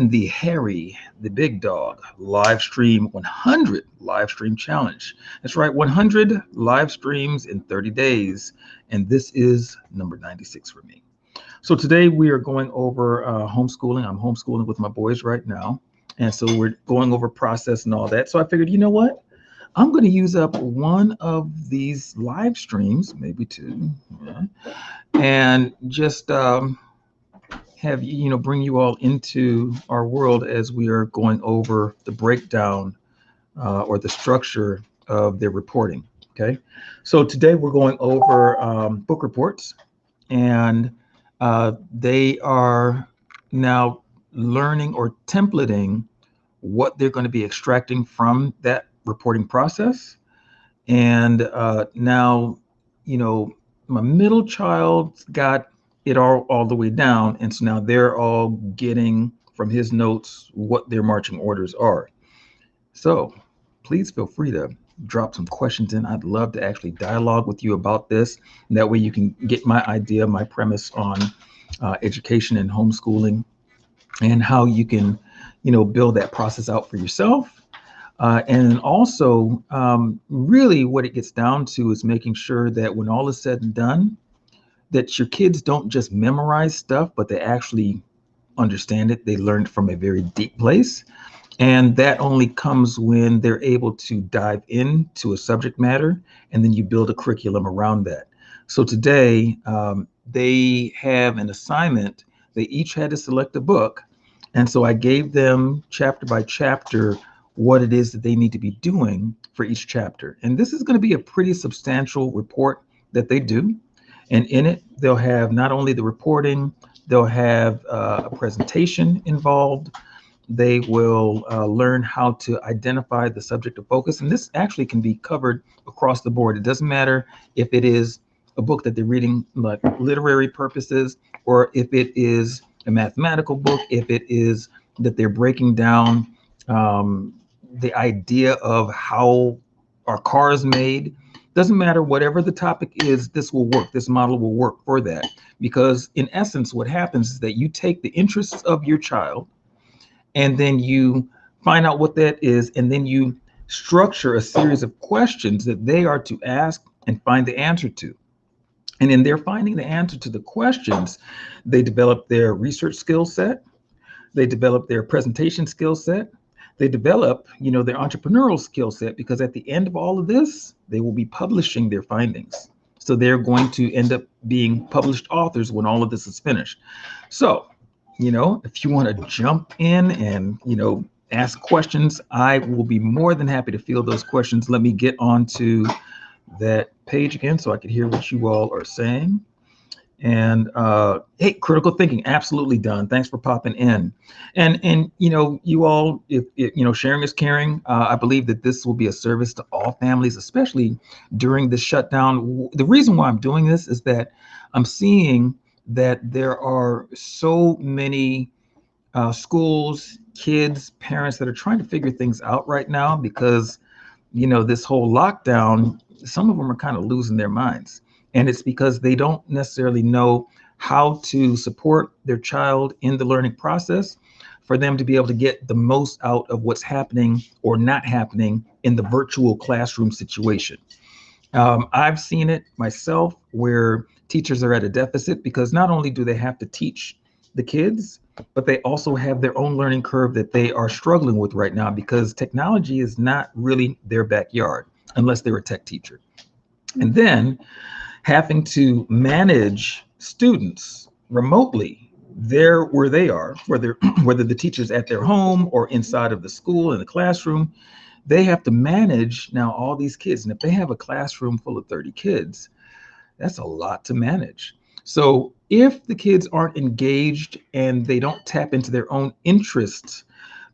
the Harry, the Big Dog live stream 100 live stream challenge. That's right, 100 live streams in 30 days. And this is number 96 for me. So today we are going over homeschooling. I'm homeschooling with my boys right now. And so we're going over process and all that. So I figured, you know what? I'm going to use up one of these live streams, maybe two, yeah, and just have bring you all into our world as we are going over the breakdown or the structure of their reporting. Okay, so today we're going over book reports, and they are now learning or templating what they're going to be extracting from that reporting process. And now, you know, my middle child got it all the way down. And so now they're all getting from his notes what their marching orders are. So please feel free to drop some questions in. I'd love to actually dialogue with you about this. And that way you can get my idea, my premise on education and homeschooling and how you can, build that process out for yourself. And also, really, what it gets down to is making sure that when all is said and done, that your kids don't just memorize stuff, but they actually understand it. They learn it from a very deep place. And that only comes when they're able to dive into a subject matter, and then you build a curriculum around that. So today, they have an assignment. They each had to select a book. And so I gave them chapter by chapter what it is that they need to be doing for each chapter. And this is going to be a pretty substantial report that they do. And in it, they'll have not only the reporting, they'll have a presentation involved. They will learn how to identify the subject of focus. And this actually can be covered across the board. It doesn't matter if it is a book that they're reading like literary purposes, or if it is a mathematical book, if it is that they're breaking down the idea of how our car is made. Doesn't matter, whatever the topic is, this will work. This model will work for that. Because in essence, what happens is that you take the interests of your child and then you find out what that is, and then you structure a series of questions that they are to ask and find the answer to. And in their finding the answer to the questions, they develop their research skill set, they develop their presentation skill set, they develop, their entrepreneurial skill set, because at the end of all of this, they will be publishing their findings. So they're going to end up being published authors when all of this is finished. So, if you want to jump in and, ask questions, I will be more than happy to field those questions. Let me get on to that page again so I can hear what you all are saying. And hey, critical thinking, absolutely done. Thanks for popping in. And you all, if sharing is caring. I believe that this will be a service to all families, especially during the shutdown. The reason why I'm doing this is that I'm seeing that there are so many schools, kids, parents that are trying to figure things out right now because this whole lockdown. Some of them are kind of losing their minds. And it's because they don't necessarily know how to support their child in the learning process for them to be able to get the most out of what's happening or not happening in the virtual classroom situation. I've seen it myself where teachers are at a deficit because not only do they have to teach the kids, but they also have their own learning curve that they are struggling with right now because technology is not really their backyard unless they're a tech teacher. And then having to manage students remotely there where they are, whether the teacher's at their home or inside of the school in the classroom, they have to manage now all these kids. And if they have a classroom full of 30 kids, that's a lot to manage. So if the kids aren't engaged and they don't tap into their own interests,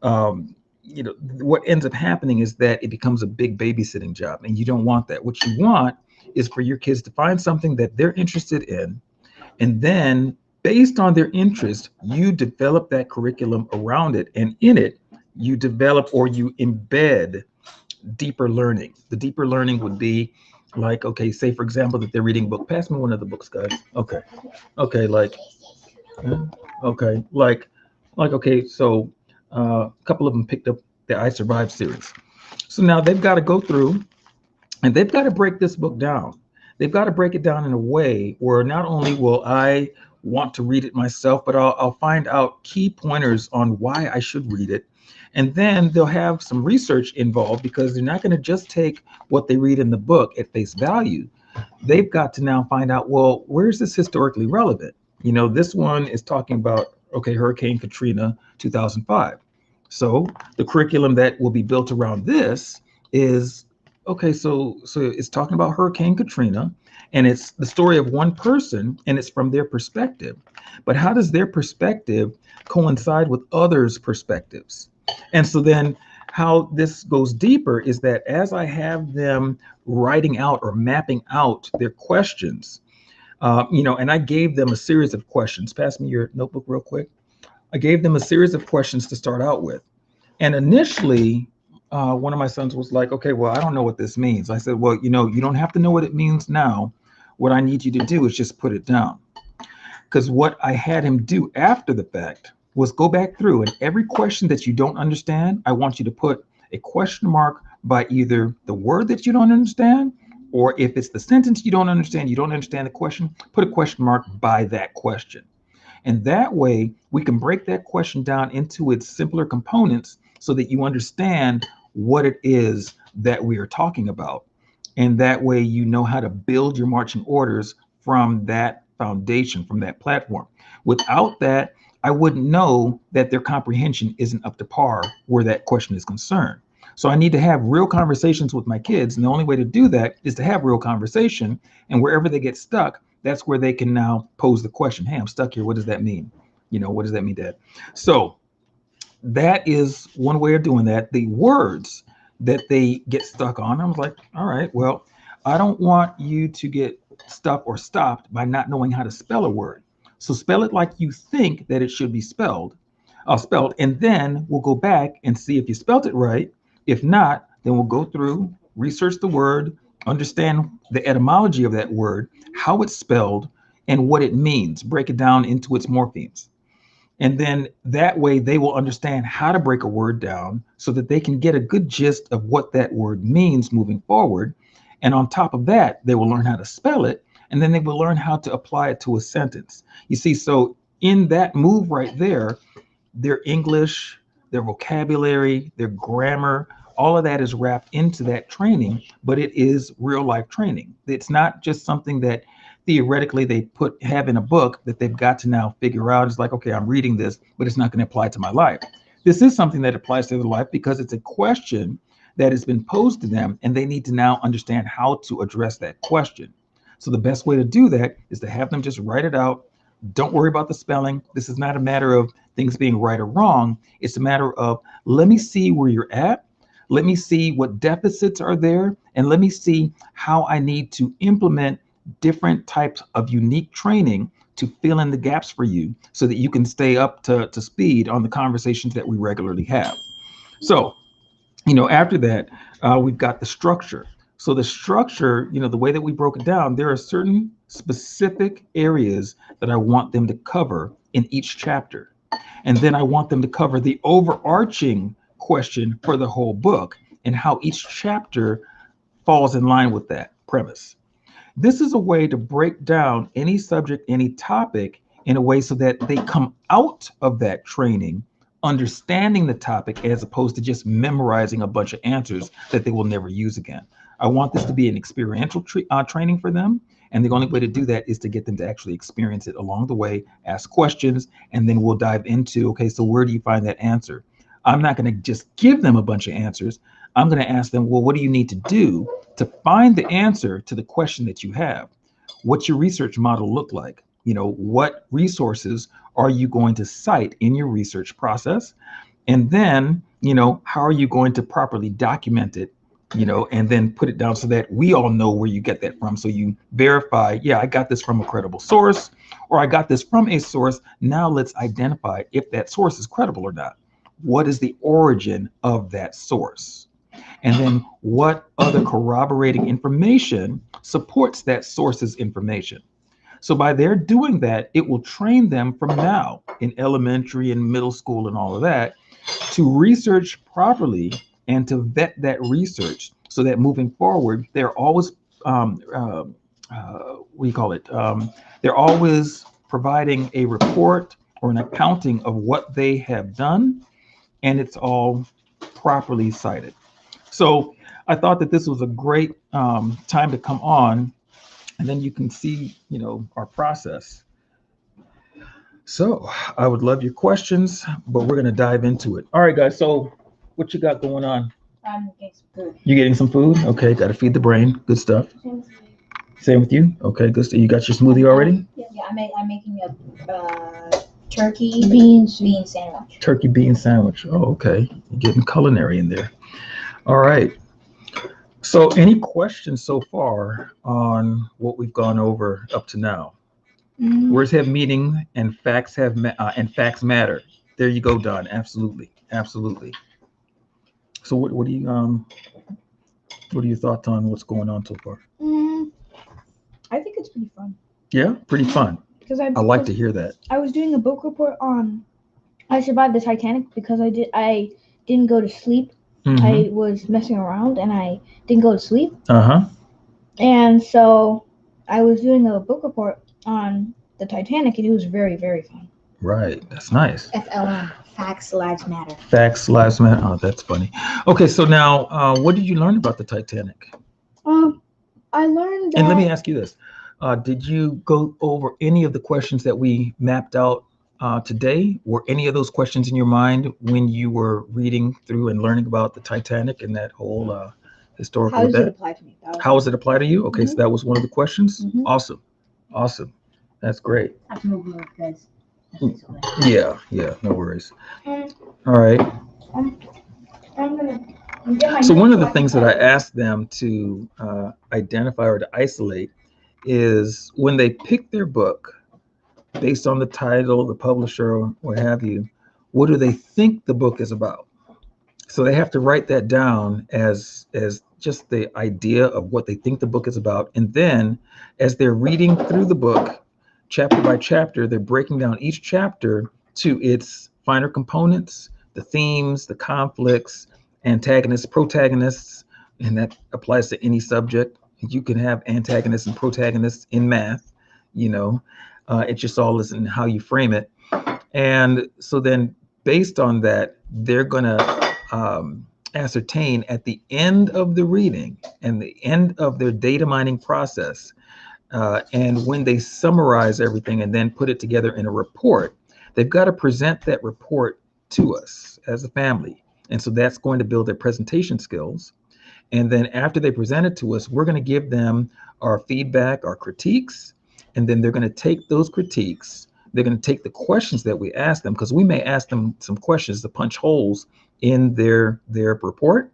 what ends up happening is that it becomes a big babysitting job, and you don't want that. What you want is for your kids to find something that they're interested in, and then based on their interest, you develop that curriculum around it, and in it, you develop or you embed deeper learning. The deeper learning would be like, okay, say for example that they're reading a book. Pass me one of the books, guys. Okay, like, okay, like Like, okay, so a couple of them picked up the I Survived series. So now they've got to go through and they've got to break this book down. They've got to break it down in a way where not only will I want to read it myself, but I'll find out key pointers on why I should read it. And then they'll have some research involved because they're not going to just take what they read in the book at face value. They've got to now find out, well, where's this historically relevant? This one is talking about, okay, Hurricane Katrina 2005. So the curriculum that will be built around this is, okay, so it's talking about Hurricane Katrina, and it's the story of one person, and it's from their perspective. But how does their perspective coincide with others' perspectives? And so then how this goes deeper is that as I have them writing out or mapping out their questions, and I gave them a series of questions. Pass me your notebook real quick. I gave them a series of questions to start out with. And initially, one of my sons was like, okay, well, I don't know what this means. I said, well, you don't have to know what it means now. What I need you to do is just put it down. Because what I had him do after the fact was go back through and every question that you don't understand, I want you to put a question mark by either the word that you don't understand, or if it's the sentence you don't understand the question, put a question mark by that question. And that way we can break that question down into its simpler components so that you understand what it is that we are talking about. And that way you know how to build your marching orders from that foundation, from that platform. Without that, I wouldn't know that their comprehension isn't up to par where that question is concerned. So I need to have real conversations with my kids. And the only way to do that is to have real conversation. And wherever they get stuck, that's where they can now pose the question, hey, I'm stuck here. What does that mean? What does that mean, Dad? So that is one way of doing that. The words that they get stuck on, I was like, all right, well, I don't want you to get stuck or stopped by not knowing how to spell a word. So spell it like you think that it should be spelled, and then we'll go back and see if you spelled it right. If not, then we'll go through, research the word, understand the etymology of that word, how it's spelled, and what it means. Break it down into its morphemes. And then that way they will understand how to break a word down so that they can get a good gist of what that word means moving forward. And on top of that, they will learn how to spell it, and then they will learn how to apply it to a sentence. You see, so in that move right there, their English, their vocabulary, their grammar, all of that is wrapped into that training, but it is real life training. It's not just something that theoretically they have in a book that they've got to now figure out. It's like, okay, I'm reading this, but it's not going to apply to my life. This is something that applies to their life because it's a question that has been posed to them, and they need to now understand how to address that question. So the best way to do that is to have them just write it out. Don't worry about the spelling. This is not a matter of things being right or wrong. It's a matter of, let me see where you're at. Let me see what deficits are there. And let me see how I need to implement different types of unique training to fill in the gaps for you so that you can stay up to speed on the conversations that we regularly have. So, after that, we've got the structure. So the structure, the way that we broke it down, there are certain specific areas that I want them to cover in each chapter. And then I want them to cover the overarching question for the whole book and how each chapter falls in line with that premise. This is a way to break down any subject, any topic in a way so that they come out of that training understanding the topic as opposed to just memorizing a bunch of answers that they will never use again. I want this to be an experiential training for them. And the only way to do that is to get them to actually experience it along the way, ask questions, and then we'll dive into, okay, so where do you find that answer? I'm not going to just give them a bunch of answers. I'm going to ask them, well, what do you need to do to find the answer to the question that you have? What's your research model look like? What resources are you going to cite in your research process? And then, how are you going to properly document it, and then put it down so that we all know where you get that from. So you verify, yeah, I got this from a credible source, or I got this from a source. Now let's identify if that source is credible or not. What is the origin of that source? And then what other corroborating information supports that source's information? So by their doing that, it will train them from now in elementary and middle school and all of that to research properly and to vet that research so that moving forward, they're always, what do you call it? They're always providing a report or an accounting of what they have done, and it's all properly cited. So I thought that this was a great time to come on, and then you can see, our process. So I would love your questions, but we're going to dive into it. All right, guys. So what you got going on? I'm getting some food. You getting some food? Okay, got to feed the brain. Good stuff. Same with you. Okay, good stuff. You got your smoothie already? Yeah, I'm making a turkey bean sandwich. Turkey bean sandwich. Oh, okay. You're getting culinary in there. All right. So any questions so far on what we've gone over up to now? Words have meaning and facts and facts matter. There you go, Don. Absolutely, absolutely. So what are your thoughts on what's going on so far? I think it's pretty fun. Yeah, pretty fun. Because I like to hear that. I was doing a book report on I survived the Titanic because I didn't go to sleep. Mm-hmm. I was messing around and I didn't go to sleep. Uh-huh. And so I was doing a book report on the Titanic, and it was very, very fun. Right. That's nice. FLM. Facts Lives Matter. Facts Lives Matter. Oh, that's funny. Okay, so now, what did you learn about the Titanic? I learned that. And let me ask you this: did you go over any of the questions that we mapped out today? Were any of those questions in your mind when you were reading through and learning about the Titanic and that whole historical How does event? it apply to me? How does it apply to you? Okay, so that was one of the questions. Mhm. Awesome. That's great. I have to move more, guys. Yeah, no worries. All right. I'm gonna get my So one of the notes things that I so asked them to identify or to isolate is when they pick their book based on the title, the publisher, or what have you, what do they think the book is about? So they have to write that down as just the idea of what they think the book is about. And then as they're reading through the book, chapter by chapter, they're breaking down each chapter to its finer components, the themes, the conflicts, antagonists, protagonists, and that applies to any subject. You can have antagonists and protagonists in math, it just all is in how you frame it. And so then based on that, they're going to ascertain at the end of the reading and the end of their data mining process, and when they summarize everything and then put it together in a report, they've got to present that report to us as a family. And so that's going to build their presentation skills. And then after they present it to us, we're going to give them our feedback, our critiques, and then they're going to take those critiques. They're going to take the questions that we ask them, because we may ask them some questions to punch holes in their report.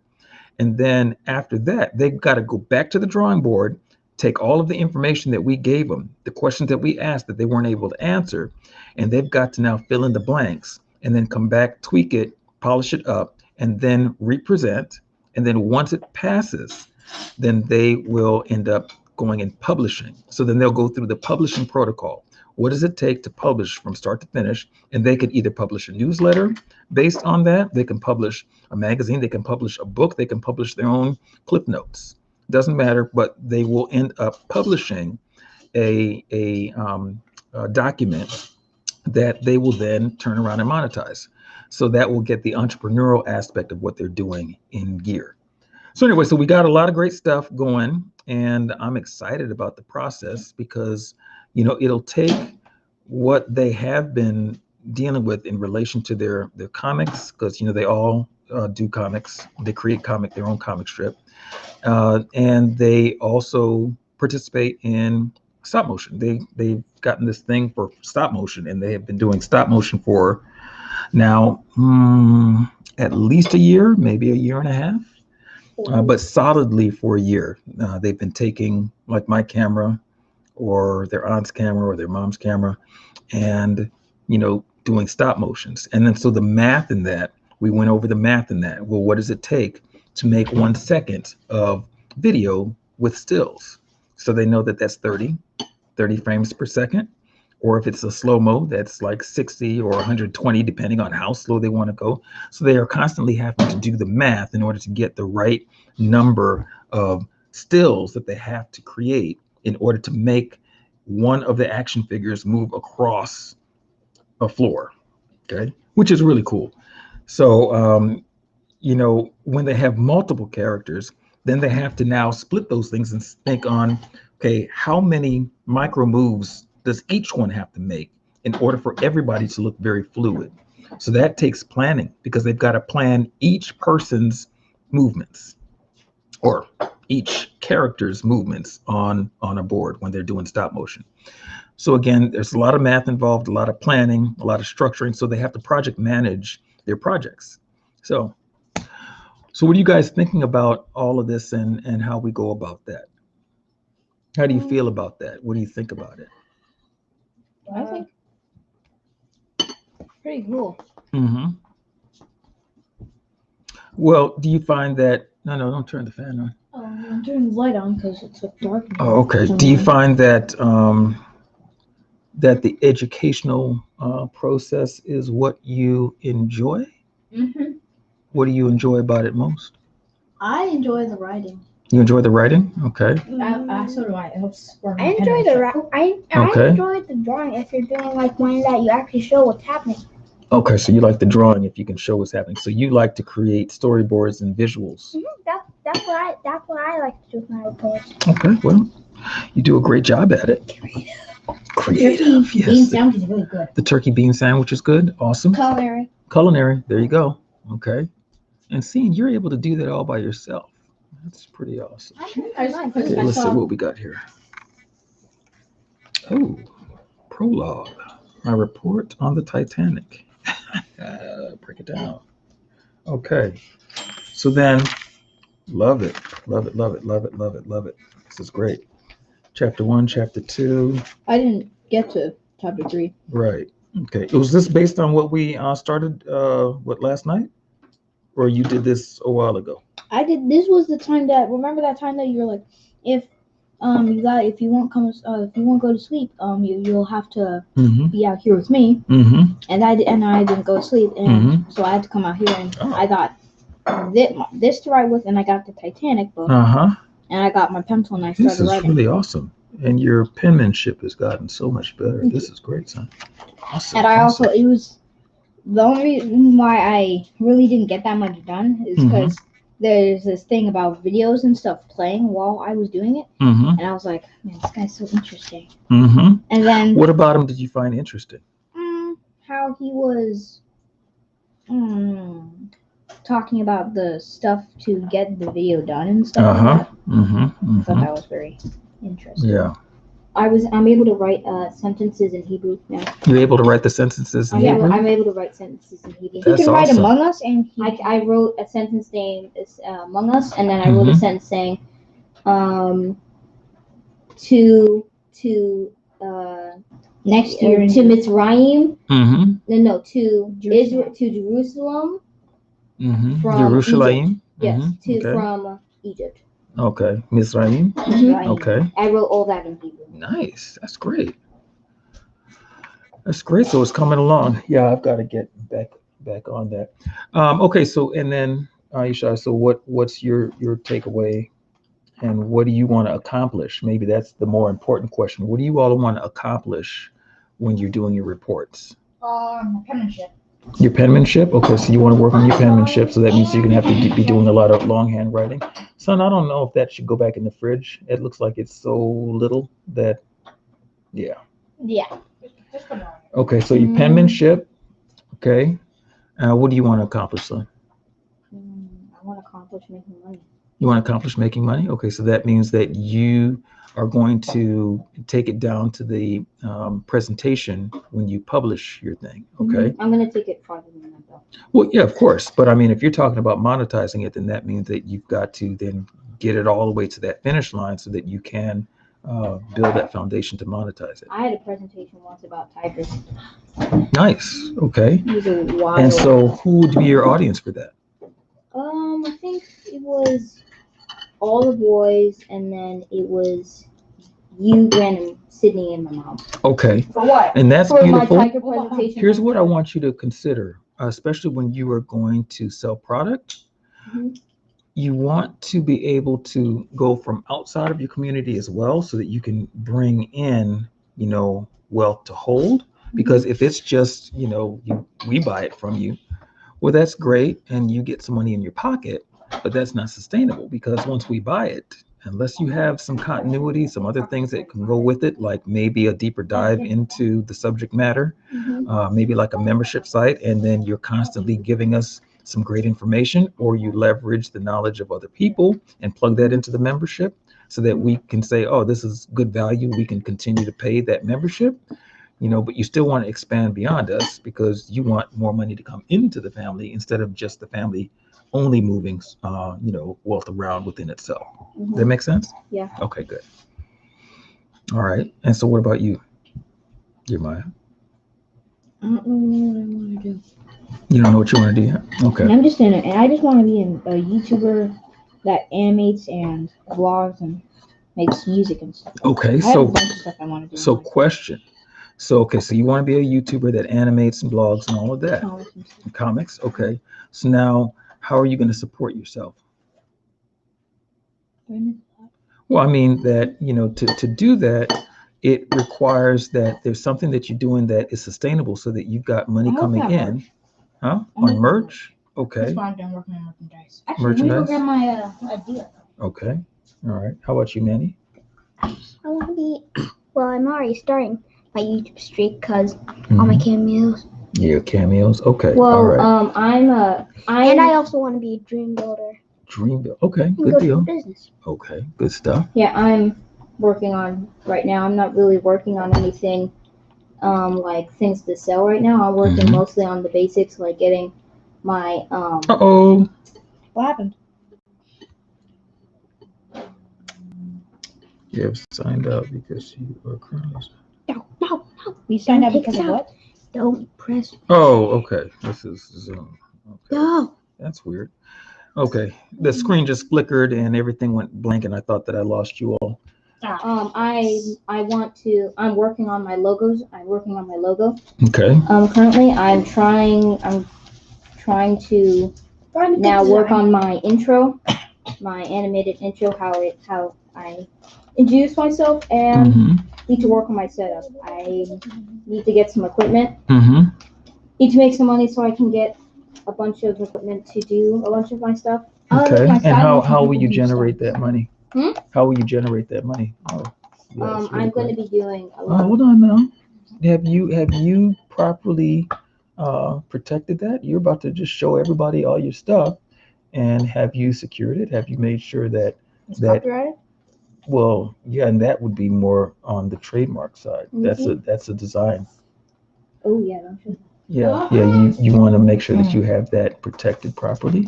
And then after that, they've got to go back to the drawing board, take all of the information that we gave them, the questions that we asked that they weren't able to answer, and they've got to now fill in the blanks and then come back, tweak it, polish it up, and then represent. And then once it passes, then they will end up going and publishing. So then they'll go through the publishing protocol. What does it take to publish from start to finish? And they can either publish a newsletter based on that. They can publish a magazine. They can publish a book. They can publish their own clip notes. Doesn't matter, but they will end up publishing a document that they will then turn around and monetize. So that will get the entrepreneurial aspect of what they're doing in gear. So anyway, so we got a lot of great stuff going, and I'm excited about the process because, it'll take what they have been dealing with in relation to their comics, because, they all do comics. They create their own comic strip. And they also participate in stop motion. They've gotten this thing for stop motion, and they have been doing stop motion for now at least a year, maybe a year and a half. But solidly for a year. They've been taking like my camera or their aunt's camera or their mom's camera and, doing stop motions. And then so the math in that, we went over the math in that. Well, what does it take to make 1 second of video with stills? So they know that that's 30 30 frames per second. Or if it's a slow-mo, that's like 60 or 120, depending on how slow they want to go. So they are constantly having to do the math in order to get the right number of stills that they have to create in order to make one of the action figures move across a floor. Okay, which is really cool. So, when they have multiple characters, then they have to now split those things and think on, okay, how many micro moves does each one have to make in order for everybody to look very fluid? So that takes planning because they've got to plan each person's movements or each character's movements on a board when they're doing stop motion. So again, there's a lot of math involved, a lot of planning, a lot of structuring. So they have to project manage their projects. So what are you guys thinking about all of this and how we go about that? How do you feel about that? What do you think about it? I think pretty cool. Mm-hmm. Well, do you find that, no, don't turn the fan on. Oh, I'm turning the light on because it's so dark. Oh, okay. Do you find that that the educational process is what you enjoy? Mm-hmm. What do you enjoy about it most? I enjoy the writing. You enjoy the writing? Okay. So do I. It helps for I enjoy the I Okay. enjoy the drawing if you're doing like one that you actually show what's happening. Okay, so you like the drawing if you can show what's happening. So you like to create storyboards and visuals. That's what I like to do with my reports. Okay, well, you do a great job at it. Creative, yes. Bean sandwich is really good. The turkey bean sandwich is good. Awesome. Culinary. There you go. Okay. And seeing you're able to do that all by yourself. That's pretty awesome. Okay, let's see what we got here. Oh, prologue. My report on the Titanic. Break it down. Okay. So then, love it. This is great. Chapter 1, Chapter 2. I didn't get to chapter 3. Right. Okay. Was this based on what we started, last night? Or you did this a while ago? I did. This was the time that, remember that time that you were like, if you won't go to sleep, you'll have to be out here with me. Mm-hmm. And I didn't go to sleep, and so I had to come out here, and I got this to write with, and I got the Titanic book, and I got my pencil, and I started writing. This is really awesome, and your penmanship has gotten so much better. This is great, son. Awesome. And I also, it was the only reason why I really didn't get that much done is because there's this thing about videos and stuff playing while I was doing it, and I was like, man, this guy's so interesting. And then, what about him did you find interesting? How he was talking about the stuff to get the video done and stuff like that. I thought that was very interesting. Yeah. I'm able to write sentences in Hebrew now. You're able to write the sentences in Hebrew? I'm able to write sentences in Hebrew. That's He can write awesome. Among Us, and I wrote a sentence named Among Us, and then I wrote a sentence saying, to next year to Mitzrayim. No, to Israel, to Jerusalem. From Jerusalem. Egypt. From Egypt. Okay, Mizraim. Okay. I wrote all that in Hebrew. Nice. That's great. So it's coming along. Yeah, I've got to get back on that. Okay. So and then Aisha. So what's your takeaway, and what do you want to accomplish? Maybe that's the more important question. What do you all want to accomplish when you're doing your reports? My penmanship. Your penmanship? Okay, so you want to work on your penmanship, so that means you're going to have to be doing a lot of longhand writing. Son, I don't know if that should go back in the fridge. It looks like it's so little that, yeah. Yeah. Okay, so your penmanship, okay. What do you want to accomplish, son? I want to accomplish making money. You want to accomplish making money? Okay, so that means that you are going to take it down to the presentation when you publish your thing, okay? I'm going to take it farther than that, though. Well, yeah, of course. But I mean, if you're talking about monetizing it, then that means that you've got to then get it all the way to that finish line so that you can build that foundation to monetize it. I had a presentation once about tigers. Nice. Okay. It was a wild. And so who would be your audience for that? I think it was all the boys, and then it was you, Brandon, Sydney, and my mom. Okay. For what? And that's For beautiful. my tiger presentation. Here's what I want you to consider, especially when you are going to sell product. You want to be able to go from outside of your community as well, so that you can bring in, wealth to hold. Because if it's just, we buy it from you, well, that's great, and you get some money in your pocket, but that's not sustainable, because once we buy it, unless you have some continuity, some other things that can go with it, like maybe a deeper dive into the subject matter, maybe like a membership site, and then you're constantly giving us some great information, or you leverage the knowledge of other people and plug that into the membership so that we can say, oh, this is good value, we can continue to pay that membership. But you still want to expand beyond us, because you want more money to come into the family instead of just the family only moving, wealth around within itself. Does that make sense? Yeah. Okay, good. All right. And so what about you, Jeremiah? I don't know what I want to do. You don't know what you want to do yet? Okay. And I'm just in it, and I just want to be a YouTuber that animates and vlogs and makes music and stuff. Okay, I have a bunch of stuff I want to do. So question. So you want to be a YouTuber that animates and blogs and all of that? Comics. Okay. So now, how are you going to support yourself? Well, I mean that, to do that, it requires that there's something that you're doing that is sustainable, so that you've got money coming in. Merch. Huh? On merch? Okay. That's why I'm done working on merchandise. Actually, let me go grab my idea. Okay. All right. How about you, Manny? I want to be, I'm already starting my YouTube streak because all my cameos. Yeah, cameos. Okay. Well, all right. And I also want to be a dream builder. Dream builder. Okay, And good go deal. to business. Okay, good stuff. Yeah, I'm working on right now. I'm not really working on anything like things to sell right now. I'm working mostly on the basics, like getting my Uh-oh. What happened? You have signed up because you are currently. No. You signed up because of what? Don't press. Oh, okay. This is Zoom. Okay. No. That's weird. Okay. The screen just flickered and everything went blank, and I thought that I lost you all. I'm working on my logos. I'm working on my logo. Okay. Currently I'm trying to now work on my intro, my animated intro, how I introduce myself, and need to work on my setup. I need to get some equipment. Need to make some money so I can get a bunch of equipment to do a bunch of my stuff. Okay. And how will you generate that money? How will you generate that money? Oh, yeah, I'm going to be doing a lot. Hold on now. Have you properly protected that? You're about to just show everybody all your stuff, and have you secured it? Have you made sure that Copyrighted? Well, yeah, and that would be more on the trademark side. That's a design. Oh yeah, don't you? Yeah. You want to make sure that you have that protected properly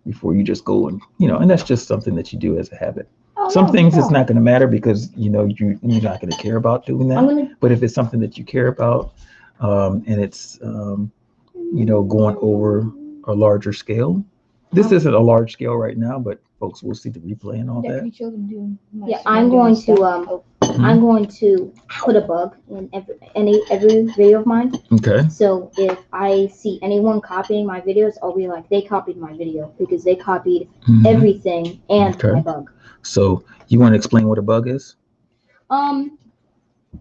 before you just go and and that's just something that you do as a habit. Some things it's not going to matter because you're not going to care about doing that. But if it's something that you care about, and it's going over a larger scale. This isn't a large scale right now, but folks will see the replay and all that. Yeah, I'm going to put a bug in every video of mine. Okay. So if I see anyone copying my videos, I'll be like, they copied my video because they copied everything and my bug. So you want to explain what a bug is? Okay.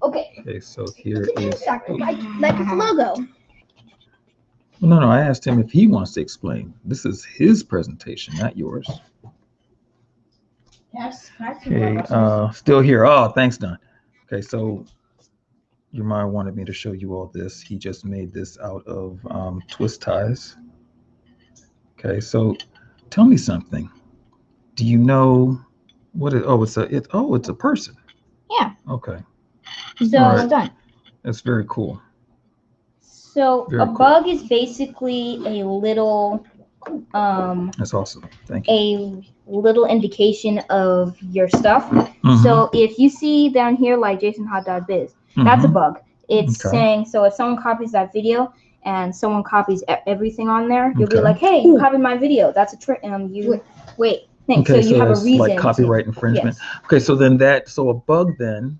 Okay, so here is like his logo. No, I asked him if he wants to explain. This is his presentation, not yours. Yes. Okay, still here. Oh, thanks, Don. Okay, so your mom wanted me to show you all this. He just made this out of twist ties. Okay, so tell me something. Do you know what it? Oh, it's a person. Yeah. Okay. So right. Done. That's very cool. So a bug is basically a little That's awesome. Thank you. A little indication of your stuff. So if you see down here like JasonHot.biz, that's a bug. It's saying, so if someone copies that video and someone copies everything on there, you'll be like, hey, you copied my video. That's a trick. Wait. thing. Okay, so you have a that's reason like copyright infringement. Yes. Okay, so then so a bug then,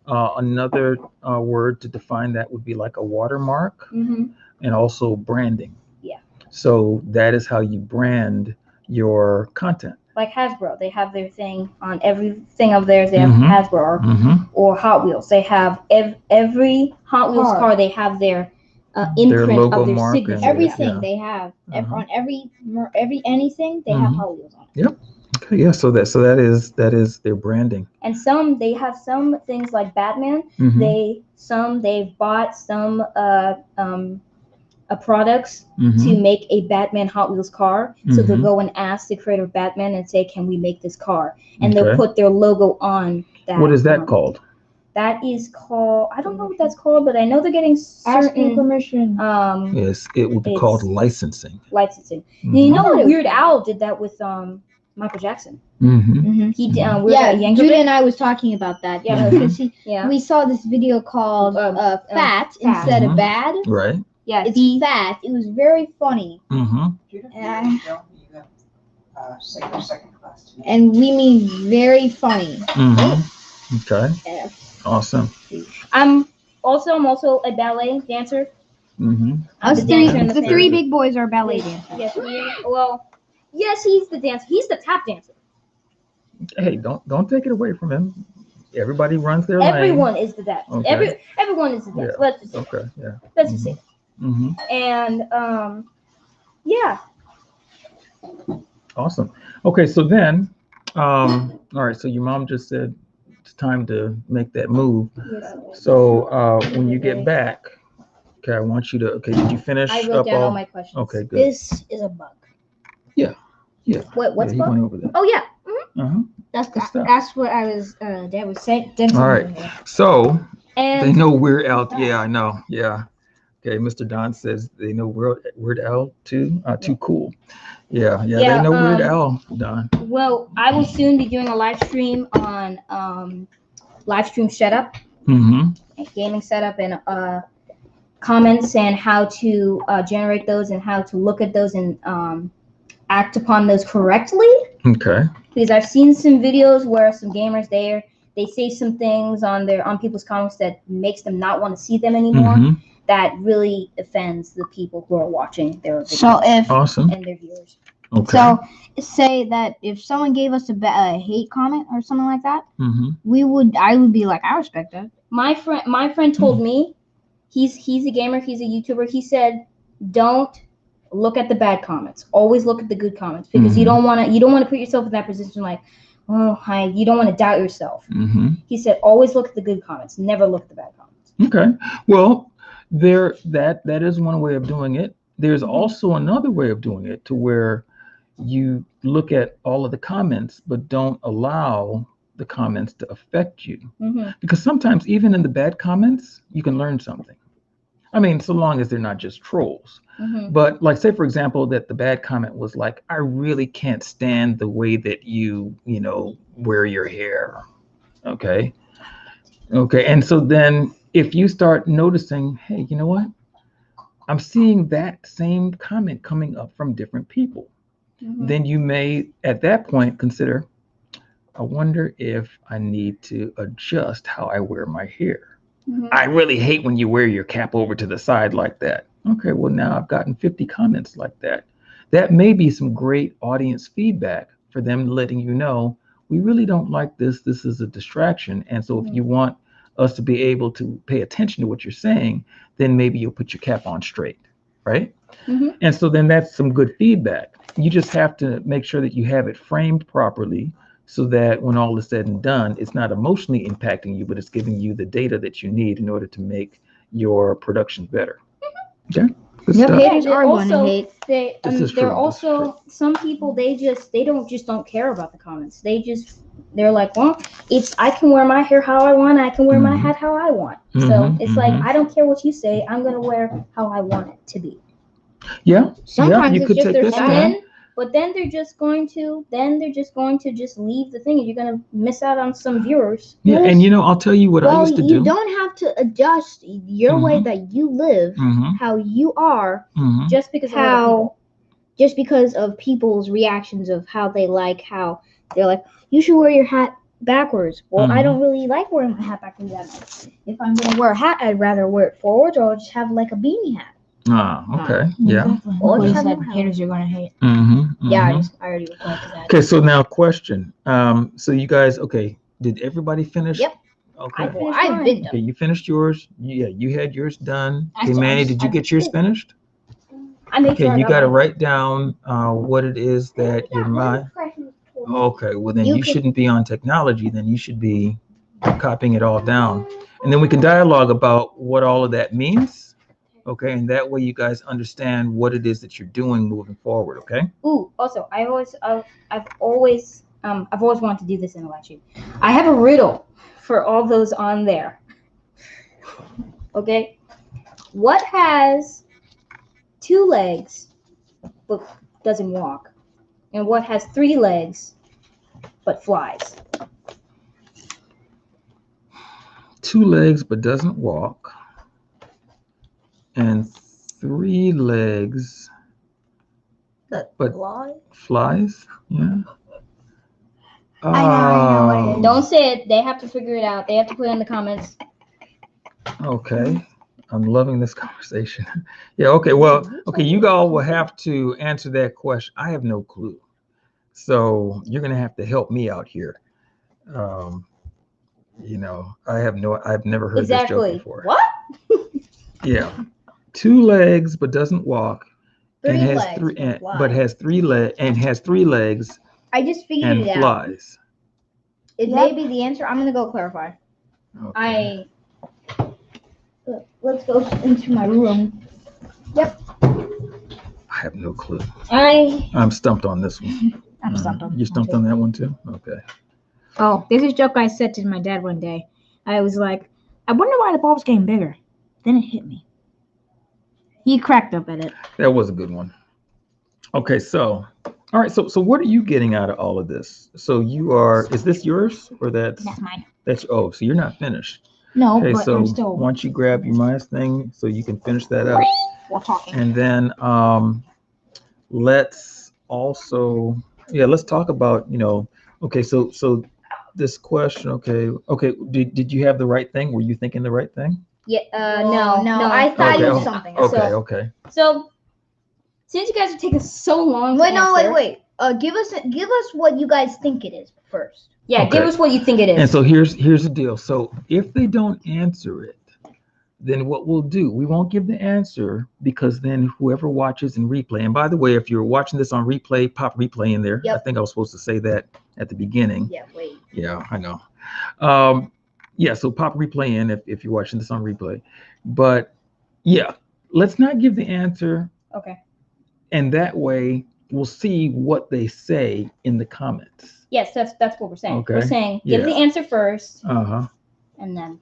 another word to define that would be like a watermark and also branding. Yeah. So that is how you brand your content. Like Hasbro, they have their thing on everything of theirs. They have Hasbro or Hot Wheels. They have every Hot Wheels car. They have their imprint logo of their mark signature. and- They have on every anything they have Hot Wheels on it. Yep. Okay. Yeah. So that is their branding. And they have some things like Batman. They've bought some products to make a Batman Hot Wheels car. So they'll go and ask the creator of Batman and say, "Can we make this car?" And they'll put their logo on that. What is that called? That is called, I don't know what that's called, but I know they're getting Asking permission. Yes, it would be called licensing. You know, Weird Al did that with Michael Jackson. He did. Judah and I was talking about that. Yeah, because we saw this video called "Fat" instead of "Bad." Right. Yeah, it's fat. It was very funny. And we mean very funny. Okay. Awesome. I'm also a ballet dancer. The three big boys are ballet dancers. Yes. Yes, he's the dancer. He's the tap dancer. Hey, don't take it away from him. Everybody runs their Everyone lane. is the dancer. Okay. Everyone is the dancer. Yeah. Let's just say. Okay. Yeah. Let's just say. And yeah. Awesome. Okay, so then, all right. So your mom just said it's time to make that move. So when you get back, okay, I want you to. Okay, did you finish? I wrote down all my questions. Okay, good. This is a bug. Yeah. What's bug? Went over that. Oh yeah. That's what I was. Dad was saying. All right. So they know Weird Al. Yeah, I know. Yeah. Okay, Mr. Don says they know Weird Al too. Too cool. Yeah, they know Weird Al, Don. Well, I will soon be doing a live stream on live stream setup, gaming setup, and comments and how to generate those and how to look at those and act upon those correctly. Okay. Because I've seen some videos where some gamers they say some things on people's comments that makes them not want to see them anymore. That really offends the people who are watching their videos and their viewers. Okay. So say that if someone gave us a hate comment or something like that, I would be like, I respect that. My friend told me, he's a gamer, he's a YouTuber. He said, don't look at the bad comments. Always look at the good comments because you don't want to put yourself in that position like, you don't want to doubt yourself. He said, always look at the good comments. Never look at the bad comments. Okay. Well, that is one way of doing it. There's also another way of doing it to where you look at all of the comments, but don't allow the comments to affect you. Because sometimes even in the bad comments, you can learn something. I mean, so long as they're not just trolls. But like, say, for example, that the bad comment was like, I really can't stand the way that you wear your hair. Okay. And so then if you start noticing, hey, you know what? I'm seeing that same comment coming up from different people. Then you may, at that point, consider, I wonder if I need to adjust how I wear my hair. I really hate when you wear your cap over to the side like that. Okay, well, now I've gotten 50 comments like that. That may be some great audience feedback for them letting you know, we really don't like this. This is a distraction. And so if you want us to be able to pay attention to what you're saying, then maybe you'll put your cap on straight, right? And so then that's some good feedback. You just have to make sure that you have it framed properly so that when all is said and done, it's not emotionally impacting you, but it's giving you the data that you need in order to make your production better. Okay? Good stuff. Haters are going to hate. There are also some people, they don't care about the comments. They're like, well, I can wear my hair how I want. I can wear my hat how I want. So it's like, I don't care what you say. I'm going to wear how I want it to be. Yeah. Sometimes you it's could just take their this style. down. But then they're just going to just leave the thing, and you're going to miss out on some viewers. Yeah, and I'll tell you what I used to do. You don't have to adjust your way that you live, how you are, just because of other people. just because of people's reactions of how they're like, you should wear your hat backwards. Well, I don't really like wearing my hat backwards that much. If I'm gonna wear a hat, I'd rather wear it forwards, or I'll just have like a beanie hat. Okay. Yeah. Exactly. Or just said haters are gonna hate. Yeah, I already replied to that. Okay, so now question. So you guys, okay, did everybody finish? Yep. Okay. I've been done. Okay, you finished yours. Yeah, you had yours done. I Okay, still- Manny, did you get yours finished? I made sure Okay, I you got got to mine. write down what it is that your mind. Okay, well then you shouldn't be on technology. Then you should be copying it all down, and then we can dialogue about what all of that means. Okay, and that way you guys understand what it is that you're doing moving forward. Okay. Ooh, also, I've always wanted to do this in a lecture. I have a riddle for all those on there. Okay, what has 2 legs but doesn't walk, and what has 3 legs but flies? 2 legs but doesn't walk, and 3 legs but flies. Yeah. I know what it is. Don't say it. They have to figure it out. They have to put it in the comments. Okay. I'm loving this conversation. Yeah, okay. Well, okay, you all will have to answer that question. I have no clue. So you're gonna have to help me out here. I've never heard this joke before. What? Yeah. 2 legs but doesn't walk. 3 and has legs 3 but and, flies. but has 3 legs I just figured and it out. flies. It may be the answer. I'm gonna go clarify. Okay. Let's go into my room. Yep. I have no clue. I'm stumped on this one. I'm stumped on. You stumped on that one too? Okay. Oh, this is a joke I said to my dad one day. I was like, I wonder why the bulb's getting bigger. Then it hit me. He cracked up at it. That was a good one. Okay, so all right, so what are you getting out of all of this? So is this yours or that's mine. So you're not finished. No, Okay, but so I'm still. once you grab your Maya's thing so you can finish that up. While talking. And then let's talk about, okay, so this question, okay, did you have the right thing? Were you thinking the right thing? Yeah, no. I thought it was something else. Okay. So, since you guys are taking so long to answer, wait. Give us what you guys think it is first. Yeah, Okay. give us what you think it is. And so here's the deal. So if they don't answer it, then what we'll do, we won't give the answer, because then whoever watches in replay, and by the way, if you're watching this on replay, pop replay in there. Yep. I think I was supposed to say that at the beginning. Yeah, wait. Yeah, I know. So pop replay in if you're watching this on replay. But yeah, let's not give the answer. Okay. And that way we'll see what they say in the comments. Yes, that's what we're saying. Okay. We're saying give the answer first. Uh-huh. And then.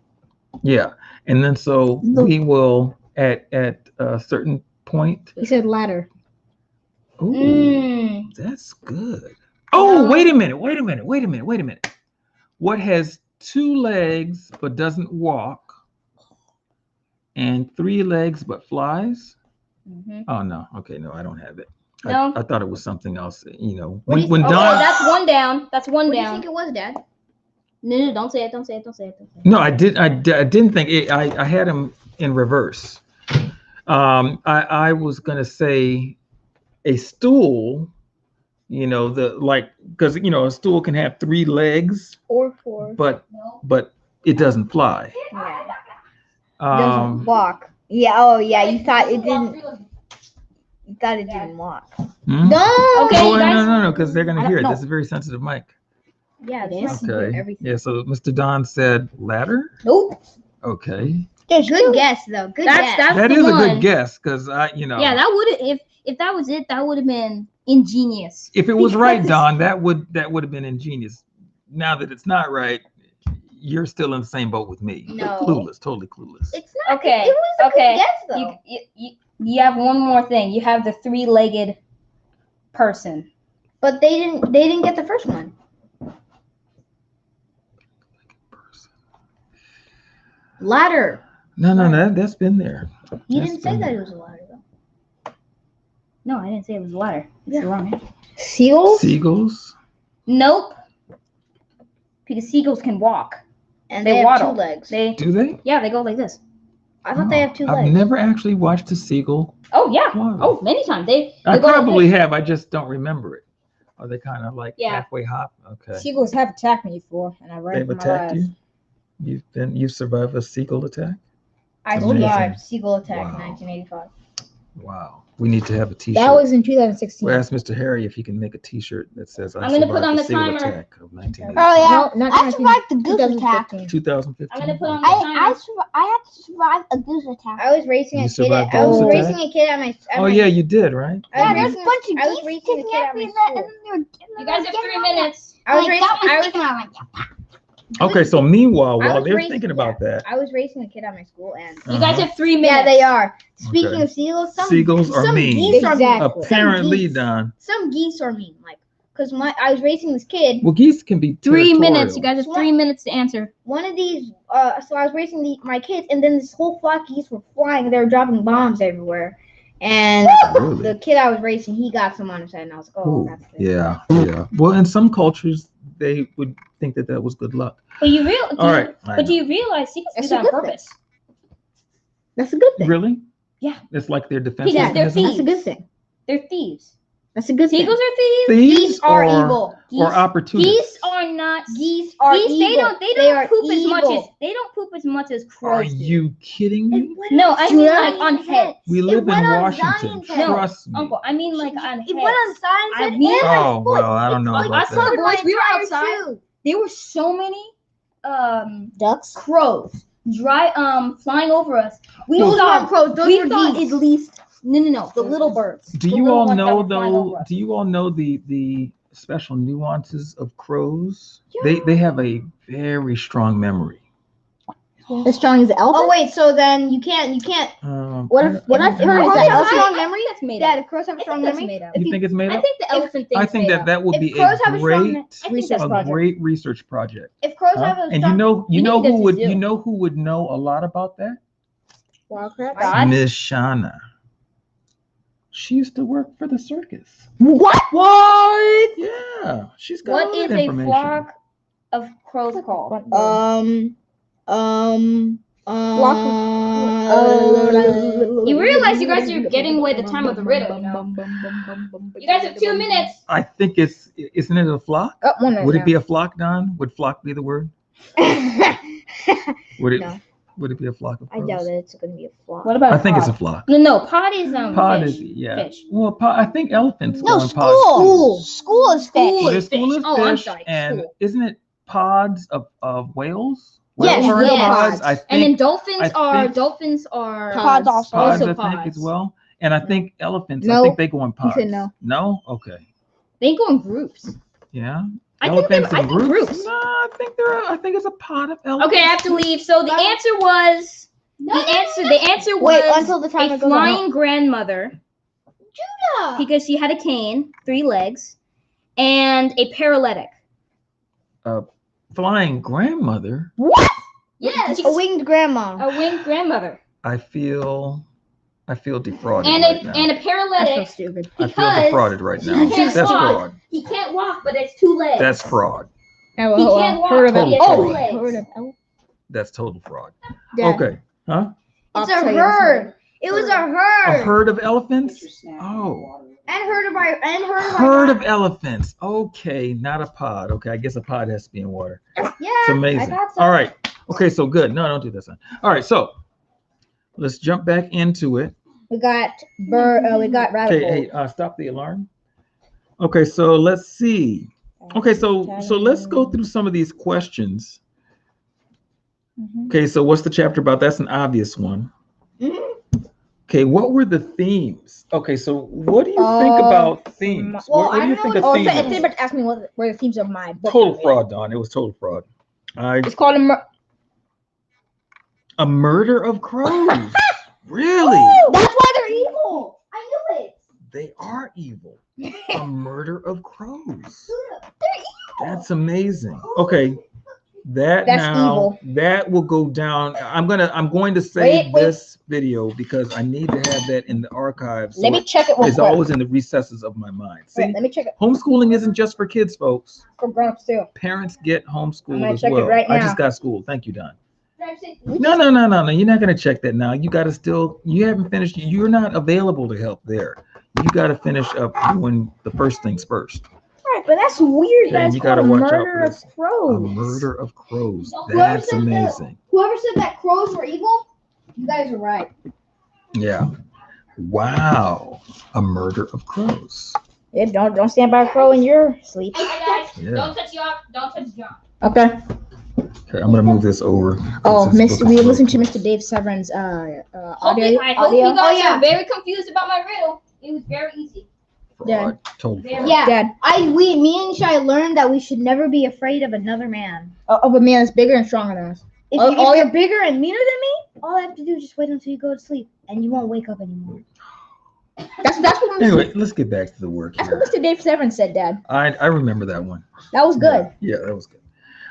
Yeah. And then so we will at a certain point. He said ladder. Ooh, that's good. Oh, wait a minute. What has 2 legs but doesn't walk, and 3 legs but flies? Mm-hmm. Oh no. Okay, no, I don't have it. No. I thought it was something else. When Don. That's one down. That's one down. What do you think it was, Dad? No, don't say it. No, I didn't think it. I had him in reverse. I was gonna say a stool. Because a stool can have 3 legs or 4, but it doesn't fly. Yeah. Doesn't walk. Yeah. Oh, yeah. You thought it didn't. You thought it didn't walk. Hmm? No. Okay, no, because they're gonna hear it. This is a very sensitive mic. Yeah, it is. Okay. Yeah. So Mr. Don said ladder. Nope. Okay. Good guess though. Good guess. That is a good guess, because Yeah, that would if that was it, that would have been ingenious. If it was right, Don, that would have been ingenious. Now that it's not right, you're still in the same boat with me. No. Clueless, totally clueless. It's not. Okay. It was a good guess though. You have one more thing. You have the 3-legged person. But they didn't get the first one. Ladder. No, that's been there. He didn't say that it was a ladder though. No, I didn't say it was a ladder. Yeah. You're wrong. Seagulls? Seagulls? Nope. Because seagulls can walk. And They they have waddle. 2 legs. Do they? Yeah, they go like this. I thought they have 2 I've legs. never actually watched a seagull. Oh yeah. Waddle. Oh, many times. They I go like probably this. have. I just don't remember it. Are they kind of like Yeah. halfway hop? Okay. Seagulls have attacked me before, and I ran They've for my attacked life. you? You've survived a seagull attack? I Amazing. survived Seagull Attack Wow. in 1985. Wow. We need to have a t-shirt. That was in 2016. We'll ask Mr. Harry if he can make a t-shirt that says I I'm gonna put survived on the the seagull timer. attack of 1985. Oh yeah, No, not I survived the goose 2015. attack. 2015. I'm gonna put on the timer. I had to survive a goose attack. I was racing You a kid. survived I was the racing attack? a kid at my. Oh yeah, you did, right? I Yeah, was there's a racing- bunch of I was geese racing a sticking kid at at me, my and school. then they were You guys have 3 minutes. I was Like, racing. that was I was. sticking out like, Okay, so meanwhile, I while was they're racing- thinking about that, I was racing a kid at my school, and You guys have 3 minutes. yeah, they are. Speaking Okay. of seagulls, Seagulls are some mean. geese are mean. Exactly. apparently, geese. Don. Some geese are mean, like because I was racing this kid. Well, geese can be 3 territorial. minutes. You guys have 3 minutes to answer. One of these, so I was racing my kids, and then this whole flock of geese were flying. They were dropping bombs everywhere, and Really? the kid I was racing, he got some on his head, and I was like, oh, Ooh, that's good. yeah. Well, in some cultures, they would think that was good luck. But you All right. But do you realize seagulls do That's that a on good purpose? That's a good thing. Really? Yeah. It's like their defense Yeah, they're mechanism? thieves. That's a good thing. They're thieves. That's a good Seagulls thing. are thieves. Thieves Geese are or, evil. or opportunists? Geese are not. Geese are Geese, evil. they don't are poop as much as evil. they don't poop as much as Are crows do. you kidding me? No, I mean like on heads. We live in went on Washington. Zion's head. Trust me. Uncle, I mean like on heads. It went on Zion's I head mean- and my Oh, foot. well, I don't know I about saw that. the boys. We were entire outside. shoe. There were so many Ducks. crows flying over us. We Those thought weren't crows. Those we were thought geese. at least no, the little birds. Do The you little all ones that know were flying over though? us. Do you all know the special nuances of crows? They have a very strong memory. As strong as the elephant. Oh wait, so then you can't. What if I have don't know. a strong memory? That's made Dad, up. if crows have a I strong think that's memory, made up. You think it's made I up? think the elephant thing. I think that would If be crows a have a strong great research project. great research project. If crows Huh? have a And strong, you know think who that's would a zoo. who would know a lot about that? wildcat. God. Miss Shauna. She used to work for the circus. What? What? Yeah, she's got What all is that a information. flock of crows called? You realize you guys are getting away the time of the riddle, you know? You guys have 2 minutes. I think isn't it a flock? Oh, 1 minute Would it now. be a flock, Don? Would flock be the word? Would it? No. Would it be a flock of I crows? doubt that it's gonna be a flock. What about I think it's a pod? flock. No, pod is Pod fish. is yeah. Fish. Well, I think elephants No, go in pods. school. School is fish. School Well, is their school fish. is Oh, I'm fish, sorry, and school. isn't it pods of whales? Yes, Whales are in yes. pods. I And then think dolphins I think- are Pods also. pods. also I think pods. as well. And I think elephants. I No. think they go in He pods. said no. No. Okay. They go in groups. Yeah. I think Elephants I in think groups. No, I think it's a pod of elephants. Okay, I have to leave. So the answer was the answer Wait was until the timer a goes on. flying grandmother because she had a cane, 3 legs, and a paralytic. Flying grandmother. Yes, A winged grandma. a winged grandmother I feel defrauded and right now. a That's so paralytic. stupid. I feel because defrauded right now. he can't That's walk. fraud. He can't walk, but it's 2 legs. That's fraud. He can't walk. Heard of but he it. has Oh, 2 legs. Heard of it. That's total fraud. Dad, Okay. Huh? It's a herd. It was a A herd. herd of elephants? Oh. And Herd of elephants. Okay, not a pod. Okay, I guess a pod has to be in water. Yeah. It's amazing. I thought so. All right. Okay, so good. No, don't do that, son. All right, so let's jump back into it. We got rabbit Okay, hey, stop the alarm. Okay, so let's see. Okay, so let's go through some of these questions. Okay, so what's the chapter about? That's an obvious one. Okay, what were the themes? Okay, so what do you think about themes? Well, What do you think a Oh, theme so is? about to ask me what were the themes of my book. Total fraud, Don. It was total fraud. It's called A murder of crows. Really? That's why they're evil. I knew it. They are evil. A murder of crows. That's amazing. Okay. That's now evil. That will go down. I'm going to save this video because I need to have that in the archives. So let me check it. It's always in the recesses of my mind. See, let me check it. Homeschooling isn't just for kids, folks. For grown-ups too. Parents get homeschooled as check well. It right now. I just got schooled. Thank you, Don. No. You're not going to check that now. You got to still. You haven't finished. You're not available to help there. You got to finish up doing the first things first. Right, but that's weird. That's you got to watch out for this. Crows. A murder of crows. That's amazing. Whoever said that crows were evil, you guys are right. Yeah. Wow. A murder of crows. Yeah, don't stand by a crow in your sleep. Hey, Yeah. Don't touch John. Okay. Okay, I'm gonna move this over. Oh, we listened to Mr. Dave Severin's audio. I hope you guys are very confused about my riddle. It was very easy. Fraud. Total fraud. Yeah. Dad. Me and Shai learned that we should never be afraid of another man. Of a man that's bigger and stronger than us. If you're bigger and meaner than me, all I have to do is just wait until you go to sleep, and you won't wake up anymore. That's what. Anyway, let's get back to the work here. That's what Mr. Dave Severin said, Dad. I remember that one. That was good. Yeah, that was good.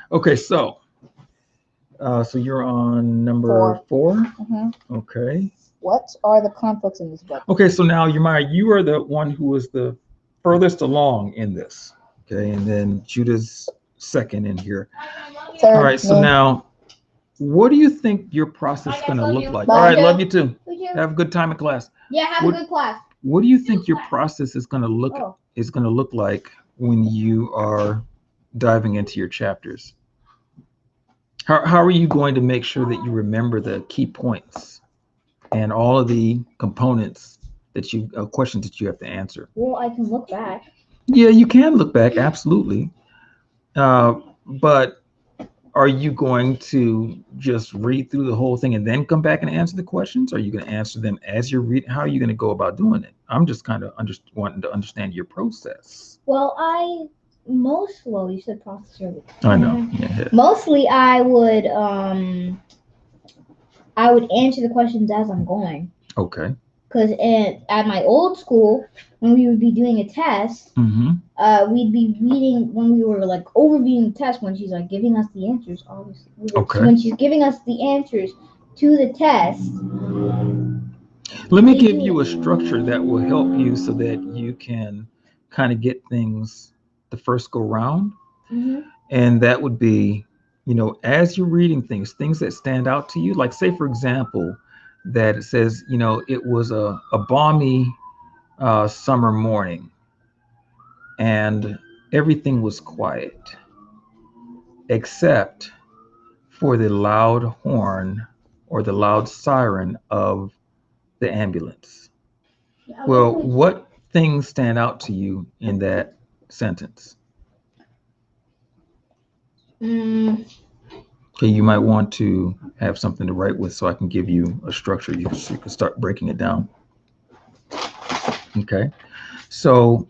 Okay, so you're on number 4. Mm-hmm. Okay. What are the conflicts in this book? Okay, so now you are the one who was the furthest along in this. Okay, and then Judah's second in here. Third. All right, so now, what do you think your process is going to look like? All right, love you too. Have a good time in class. Yeah, have a good class. What do you think your process is going to look like when you are diving into your chapters? How are you going to make sure that you remember the key points and all of the components that questions that you have to answer? Well, I can look back. Yeah, you can look back, absolutely. But are you going to just read through the whole thing and then come back and answer the questions? Are you going to answer them as you're reading? How are you going to go about doing it? I'm just kind of wanting to understand your process. Well, you said process earlier. I know. Yeah. Mostly, I would answer the questions as I'm going. Okay. Because at my old school, when we would be doing a test, we'd be reading when we were like overviewing the test. When she's like giving us the answers, obviously. When she's giving us the answers to the test. Let me give you a structure that will help you so that you can kind of get things the first go round. And that would be, as you're reading things that stand out to you, like say, for example, that it says, it was a balmy summer morning and everything was quiet except for the loud horn or the loud siren of the ambulance. Well, what things stand out to you in that sentence? Okay, you might want to have something to write with so I can give you a structure so you can start breaking it down. Okay, so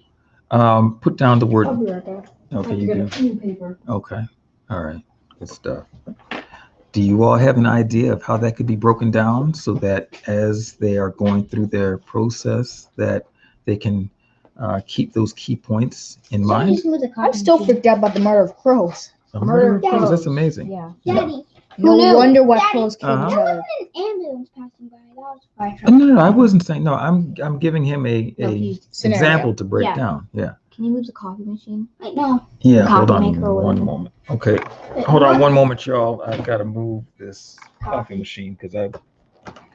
put down the word. I'll be right back. Okay, you do. New paper. Okay, all right, good stuff. Do you all have an idea of how that could be broken down so that as they are going through their process that they can keep those key points in mind? I'm still freaked out about the murder of crows. A murder of crows, that's amazing. Yeah. Daddy. No wonder why crows kill each other. An ambulance passing by. That was No, I wasn't saying, no, I'm giving him a example to break down. Yeah. Can you move the coffee machine? No. Yeah, hold on maker or one moment. Okay, hold on one moment, y'all. I've got to move this coffee machine because I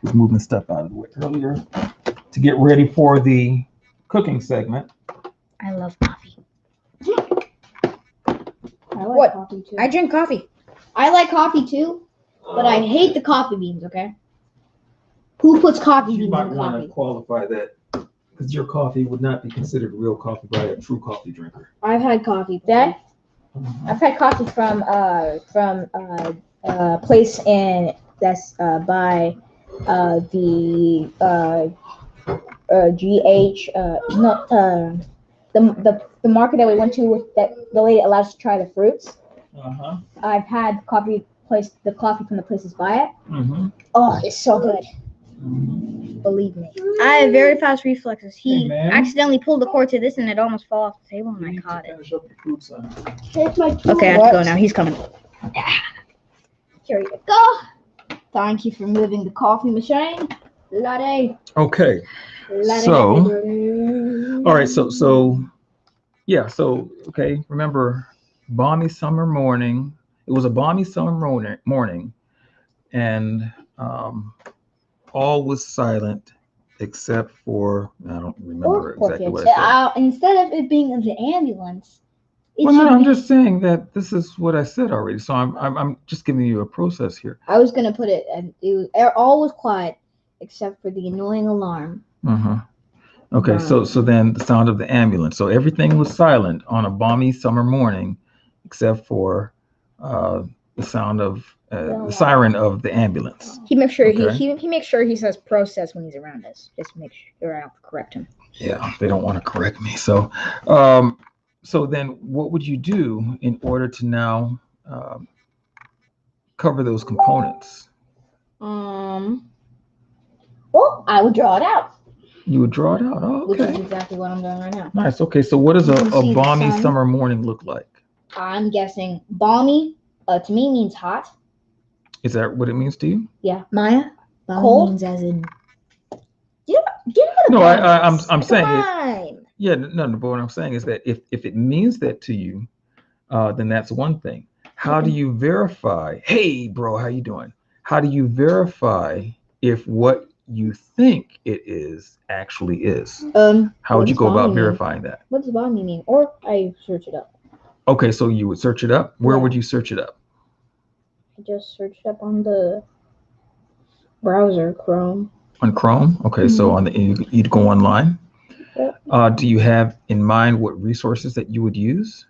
was moving stuff out of the way earlier to get ready for the cooking segment. I love coffee. I like coffee too. I drink coffee. I like coffee too, but I hate the coffee beans, okay? Who puts coffee You beans might in want to coffee? qualify that because your coffee would not be considered real coffee by a true coffee drinker. I've had coffee. Dad, I've had coffee from a place that's by the GH the market that we went to that the lady allowed us to try the fruits. I've had the coffee from the places by it. Oh, it's so good. Believe me. I have very fast reflexes. He accidentally pulled the cord to this and it almost fell off the table and I caught it. It's my Okay, I have to go now. He's coming. Here you go. Thank you for moving the coffee machine. Latte. Okay. Latte. So, latte. all right. Yeah. So, okay. Remember, balmy summer morning. It was a balmy summer morning, and all was silent except for I don't remember exactly what I said. Instead of it being the ambulance. Well, no, I'm just saying that this is what I said already. So I'm just giving you a process here. I was gonna put it. All was quiet except for the annoying alarm. Okay, so then the sound of the ambulance. So everything was silent on a balmy summer morning, except for the sound of the siren of the ambulance. He makes sure Okay. he makes sure he says process when he's around us. Just make sure I don't correct him. Yeah, they don't want to correct me. So, so then what would you do in order to now cover those components? Well, I would draw it out. You would draw it out. Oh, okay. Which is exactly what I'm doing right now. Nice. Okay, so what does a balmy summer morning look like? I'm guessing balmy to me means hot. Is that what it means to you? Yeah. Maya? Cold? Means as in... No, I'm saying it. Yeah, no, but what I'm saying is that if it means that to you, then that's one thing. How do you verify? Hey, bro, how you doing? How do you verify if what you think it is actually is? How would you go about verifying that? What does balmy mean? Or I search it up. Okay, so you would search it up. Where would you search it up? I just searched up on the browser, Chrome. On Chrome? Okay, so on you'd go online. Yep. Do you have in mind what resources that you would use?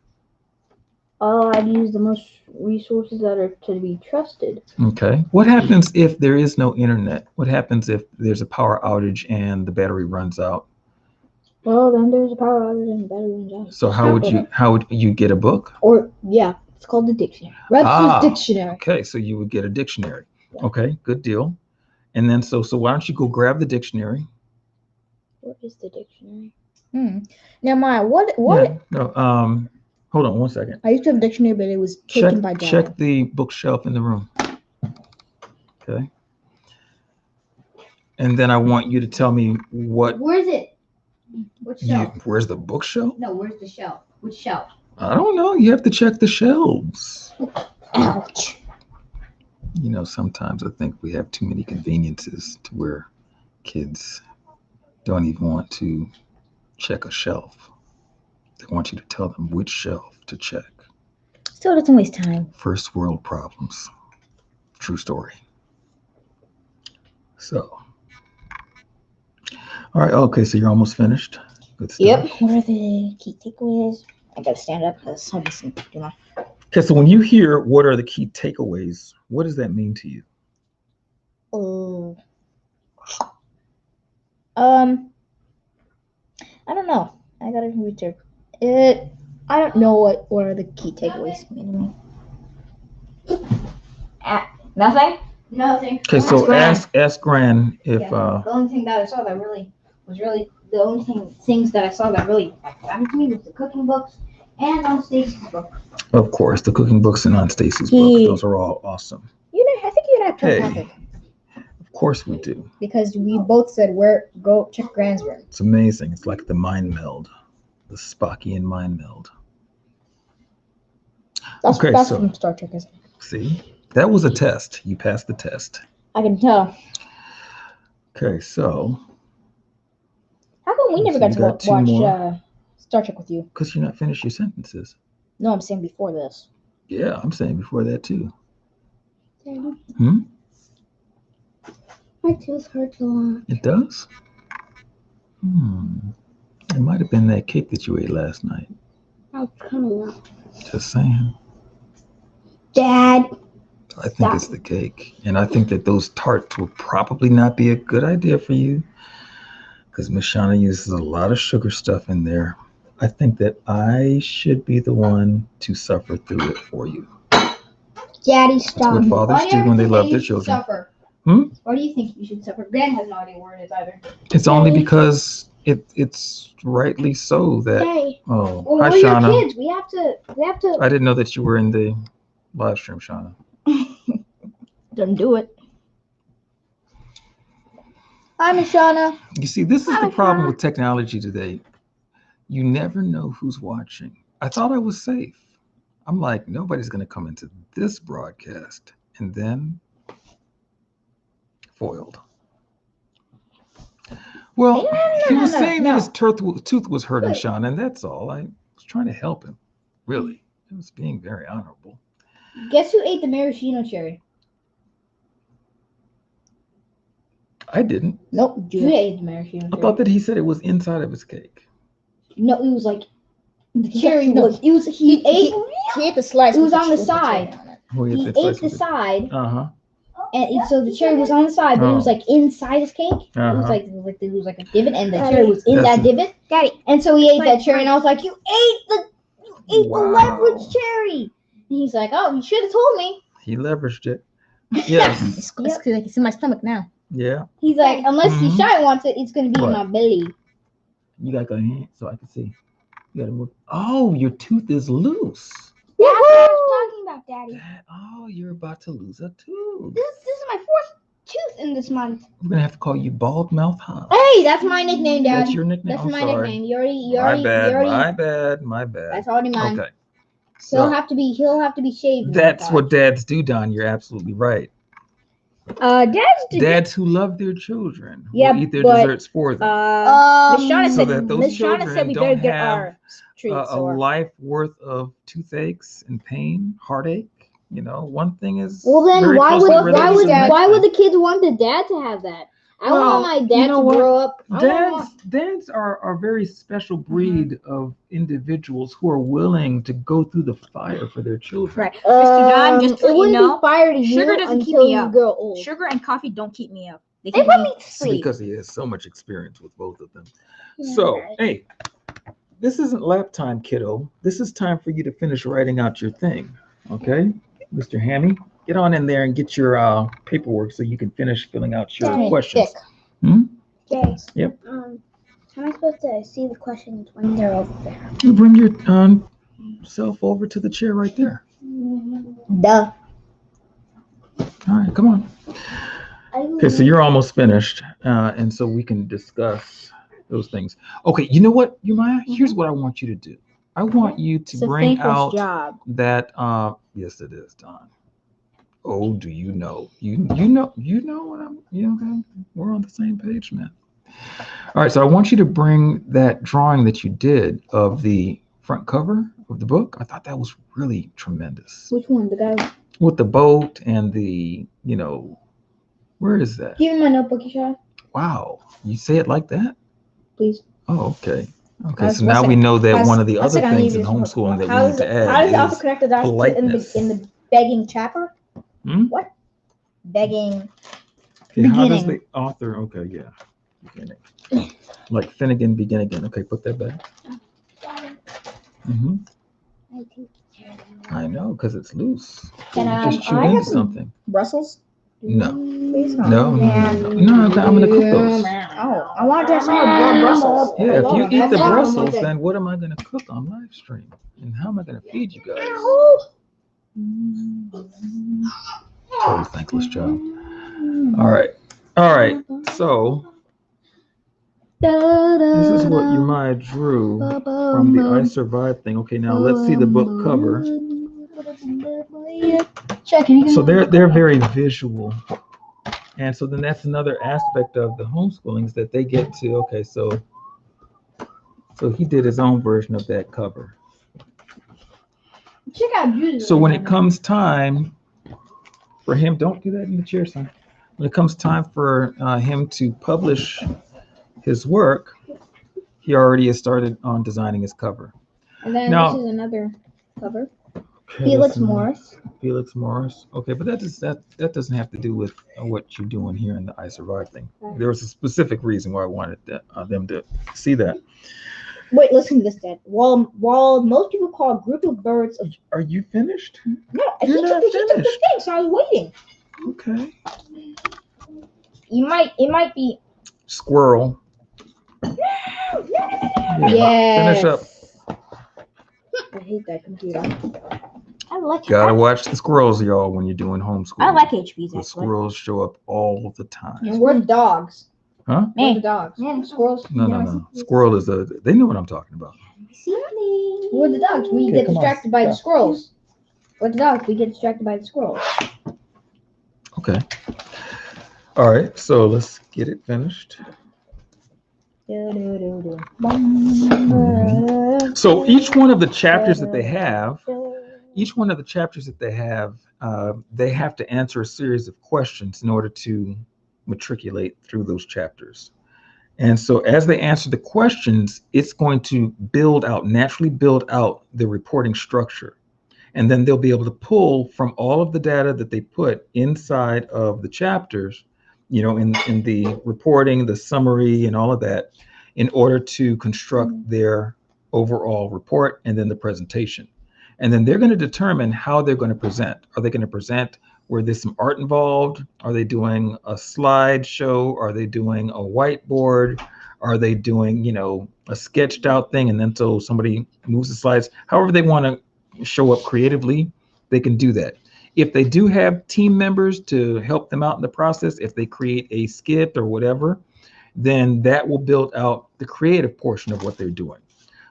I'd use the most resources that are to be trusted. Okay. What happens if there is no internet? What happens if there's a power outage and the battery runs out? Well, then there's a power outage and the battery runs out. So how would you get a book? Or it's called the dictionary. Webster's dictionary. Okay, so you would get a dictionary. Yeah. Okay, good deal. And then so why don't you go grab the dictionary? What is the dictionary? Now, Maya, what? Yeah, no, hold on one second. I used to have a dictionary, but it was taken by Dad. Check the bookshelf in the room. Okay. And then I want you to tell me what. Where's it? Which shelf? Where's the bookshelf? No, where's the shelf? Which shelf? I don't know. You have to check the shelves. Ouch. You know, sometimes I think we have too many conveniences to where kids don't even want to check a shelf. They want you to tell them which shelf to check. Still doesn't waste time. First world problems. True story. So, all right. Okay, so you're almost finished. Good stuff. Yep. What are the key takeaways? I gotta stand up because I'm missing. Okay, so when you hear what are the key takeaways, what does that mean to you? I don't know. I gotta research it. I don't know what are the key takeaways mean to me. Nothing. Nothing. Okay, so ask Gran if the only thing that I saw that the only things that I saw that really happened to me was the cooking books and on Stacy's book. Of course, the cooking books and on Stacy's book. Those are all awesome. I think you and I have telepathic. Of course we do. Because we both said go check Gran's room. It's amazing. It's like the mind meld, the Spockian mind meld. That's from Star Trek, isn't it? See, that was a test. You passed the test. I can tell. Okay, so. How come we never got to watch Star Trek with you? Because you're not finished your sentences. No, I'm saying before this. Yeah, I'm saying before that too. Daddy. My tooth hurts a lot. It does? It might have been that cake that you ate last night. I'm coming up. Just saying. Dad. I think it's the cake. And I think that those tarts will probably not be a good idea for you. Because Miss Shauna uses a lot of sugar stuff in there. I think that I should be the one to suffer through it for you. Daddy, stop. That's what fathers do when they love their children. Suffer? Why do you think you should suffer? Gran has no idea where it is either. It's only because it's rightly so that. Hey. Oh, well, hi we're Shauna. your kids. We have to. I didn't know that you were in the Live stream, Shauna. Don't do it. Hi, Miss Shauna. You see, this is the problem with technology today. You never know who's watching. I thought I was safe. I'm like, nobody's going to come into this broadcast. And then, foiled. Well, he was saying that his tooth was hurting, Shauna, and that's all. I was trying to help him. Really. It was being very honorable. Guess who ate the maraschino cherry? I didn't. Nope, Julia ate the maraschino cherry. I thought that he said it was inside of his cake. No, it was like the cherry was. It was he ate the slice. It was on the side. He ate the side. And so the cherry was on the side, but it was like inside his cake. It was like a divot, and the cherry was in that divot. Daddy. And so he ate that cherry, and I was like, "You ate the leverage cherry." And he's like, "Oh, you should have told me." He leveraged it. Yes. It's in my stomach now. Yeah. He's like, "Unless the shy wants it, it's gonna be in my belly." You gotta go ahead so I can see. You gotta move. Oh, your tooth is loose. That's what I was talking about, Daddy. Oh, you're about to lose a tooth. This is my 4th tooth in this month. We're gonna have to call you Bald Mouth Hans. Hey, that's my nickname, Dad. That's your nickname. That's I'm my sorry. nickname. You already. My bad. That's already mine. Okay. He'll So have to be shaved. that's what dads do, Don. You're absolutely right. Dads who love their children will eat their desserts for them. Miss Shauna so said, that those Miss Shauna children said we better don't get have our treats. a life worth of toothaches and pain, heartache. You know, one thing is. Well, then very why closely related to the next would thing. the kids want the dad to have that? I want my dad to grow up. Dads are a very special breed of individuals who are willing to go through the fire for their children. Right. Mr. John, just to let you know, fire to sugar you doesn't keep until me you up. grow old. Sugar and coffee don't keep me up. They They keep put me me to It's sleep. because he has so much experience with both of them. So, hey, this isn't lap time, kiddo. This is time for you to finish writing out your thing. Okay, Mr. Hammy, get on in there and get your paperwork so you can finish filling out your questions. Jay. Yep. How am I supposed to see the questions when they're over there? You bring your self over to the chair right there. Duh. All right, come on. Okay, so you're almost finished, and so we can discuss those things. Okay, you know what, Maya? Here's what I want you to do. I want you to bring out that. Yes, it is, Don. Oh, do you know? You know what I'm. Okay, we're on the same page, man. All right, so I want you to bring that drawing that you did of the front cover of the book. I thought that was really tremendous. Which one? The guy with the boat and the, where is that? Give me my notebook, Isha. Wow, you say it like that? Please. Oh, okay. Okay, so now we know that one of the other things in homeschooling that we need to add how does it also connect to that in the begging chapter? What? Begging. Okay, how does the author? Okay, yeah. Beginning. Like Finnegan, begin again. Okay, put that back. I know, because it's loose. Just chew into something. Brussels? No. No, I'm gonna cook those. Oh, I want to have some more Brussels. Yeah, if you eat the Brussels, then what am I gonna cook on live stream? And how am I gonna feed you guys? Total thankless job. All right. So this is what Maya drew from the I Survived thing. Okay, now let's see the book cover. So they're very visual, and so then that's another aspect of the homeschooling is that they get to. Okay, so he did his own version of that cover. Check out Judas. So when it comes time for him, don't do that in the chair, son. When it comes time for him to publish his work, he already has started on designing his cover. And then this is another cover. Okay, Felix Morris. Felix Morris. Okay, but that doesn't have to do with what you're doing here in the I Survived thing. There was a specific reason why I wanted them to see that. Wait, listen to this, Dad. While most people call a group of birds of... Are you finished? No, he took the thing, so I was waiting. Okay. It might be... Squirrel. Yeah. Finish up. I hate that computer. I like Gotta watch the squirrels, y'all, when you're doing homeschooling. I like HBs The actually. squirrels show up all the time. And we're the dogs. Huh? We're the dogs. Man. Squirrels. No. Squirrel is they know what I'm talking about. We're the dogs. We Okay, get come on. distracted by the Stop. squirrels. We're the dogs. We get distracted by the squirrels. Okay. All right, so let's get it finished. Mhm. So each one of the chapters that they have, they have to answer a series of questions in order to matriculate through those chapters. And so as they answer the questions, it's going to naturally build out the reporting structure. And then they'll be able to pull from all of the data that they put inside of the chapters, in the reporting, the summary, and all of that, in order to construct their overall report and then the presentation. And then they're going to determine how they're going to present. Are they going to present where there's some art involved? Are they doing a slideshow? Are they doing a whiteboard? Are they doing, a sketched out thing? And then so somebody moves the slides, however they want to show up creatively, they can do that. If they do have team members to help them out in the process, if they create a skit or whatever, then that will build out the creative portion of what they're doing.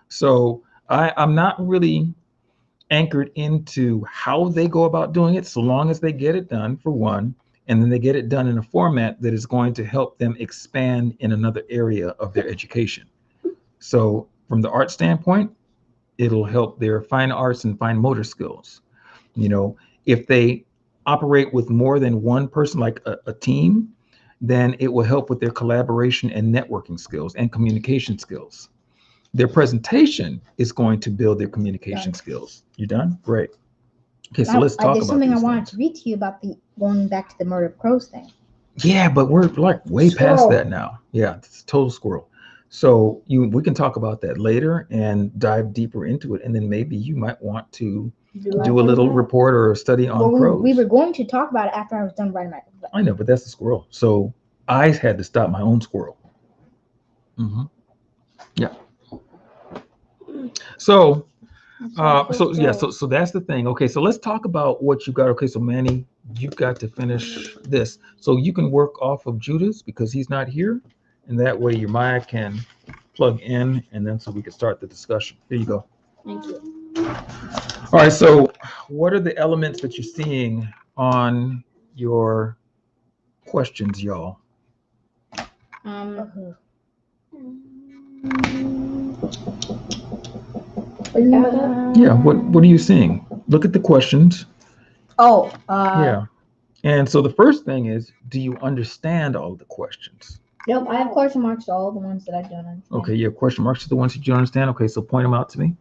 So I'm not really anchored into how they go about doing it, so long as they get it done, for one, and then they get it done in a format that is going to help them expand in another area of their education. So from the art standpoint, it'll help their fine arts and fine motor skills. If they operate with more than one person, like a team, then it will help with their collaboration and networking skills and communication skills. Their presentation is going to build their communication skills. You done? Great. Okay, so let's talk about There's something I wanted things. to read to you about going back to the murder of crows thing. Yeah, but we're like way past Squirrel. that now. Yeah, it's total squirrel. So we can talk about that later and dive deeper into it, and then maybe you might want to do a little report or a study on crows. We were going to talk about it after I was done writing my book. I know, but that's a squirrel. So I had to stop my own squirrel. Yeah. So that's the thing. Okay, so let's talk about what you got. Okay, so Manny, you've got to finish this. So you can work off of Judah's because he's not here. And that way your Maya can plug in, and then so we can start the discussion. Here you go. Thank you. All right, so what are the elements that you're seeing on your questions, y'all? Yeah, what are you seeing? Look at the questions. Yeah. And so the first thing is, do you understand all of the questions? Nope, I have question marks to all the ones that I don't understand. Okay, you have question marks to the ones that you understand. Okay, so point them out to me.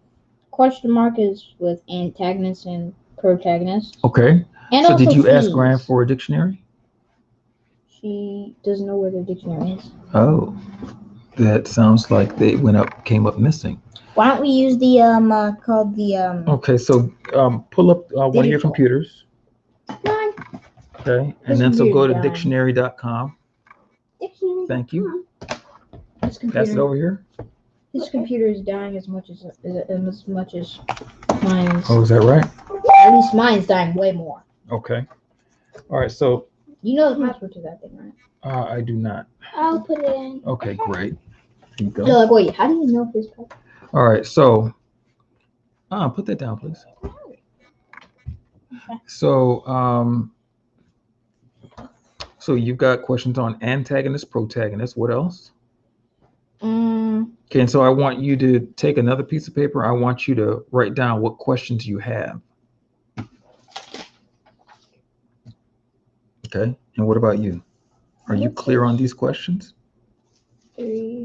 Question mark is with antagonists and protagonists. Okay. And so also did you ask fees. Grant for a dictionary? She doesn't know where the dictionary is. Oh, that sounds like they came up missing. Why don't we use the Okay, so pull up one of your computers. Mine. Okay, and This then so go to computer's dying. dictionary.com. Thank you. Pass it over here. This computer is dying as much as mine's. Oh, is that right? At least mine's dying way more. Okay. All right, so You know the password to that thing, right? I do not. I'll put it in. Okay, great. Here you go. You're like, wait, how do you know this password? All right, so put that down, please. So so you've got questions on antagonist, protagonist. What else? Okay, and so I want you to take another piece of paper. I want you to write down what questions you have. Okay, and what about you? Are you clear on these questions? Three.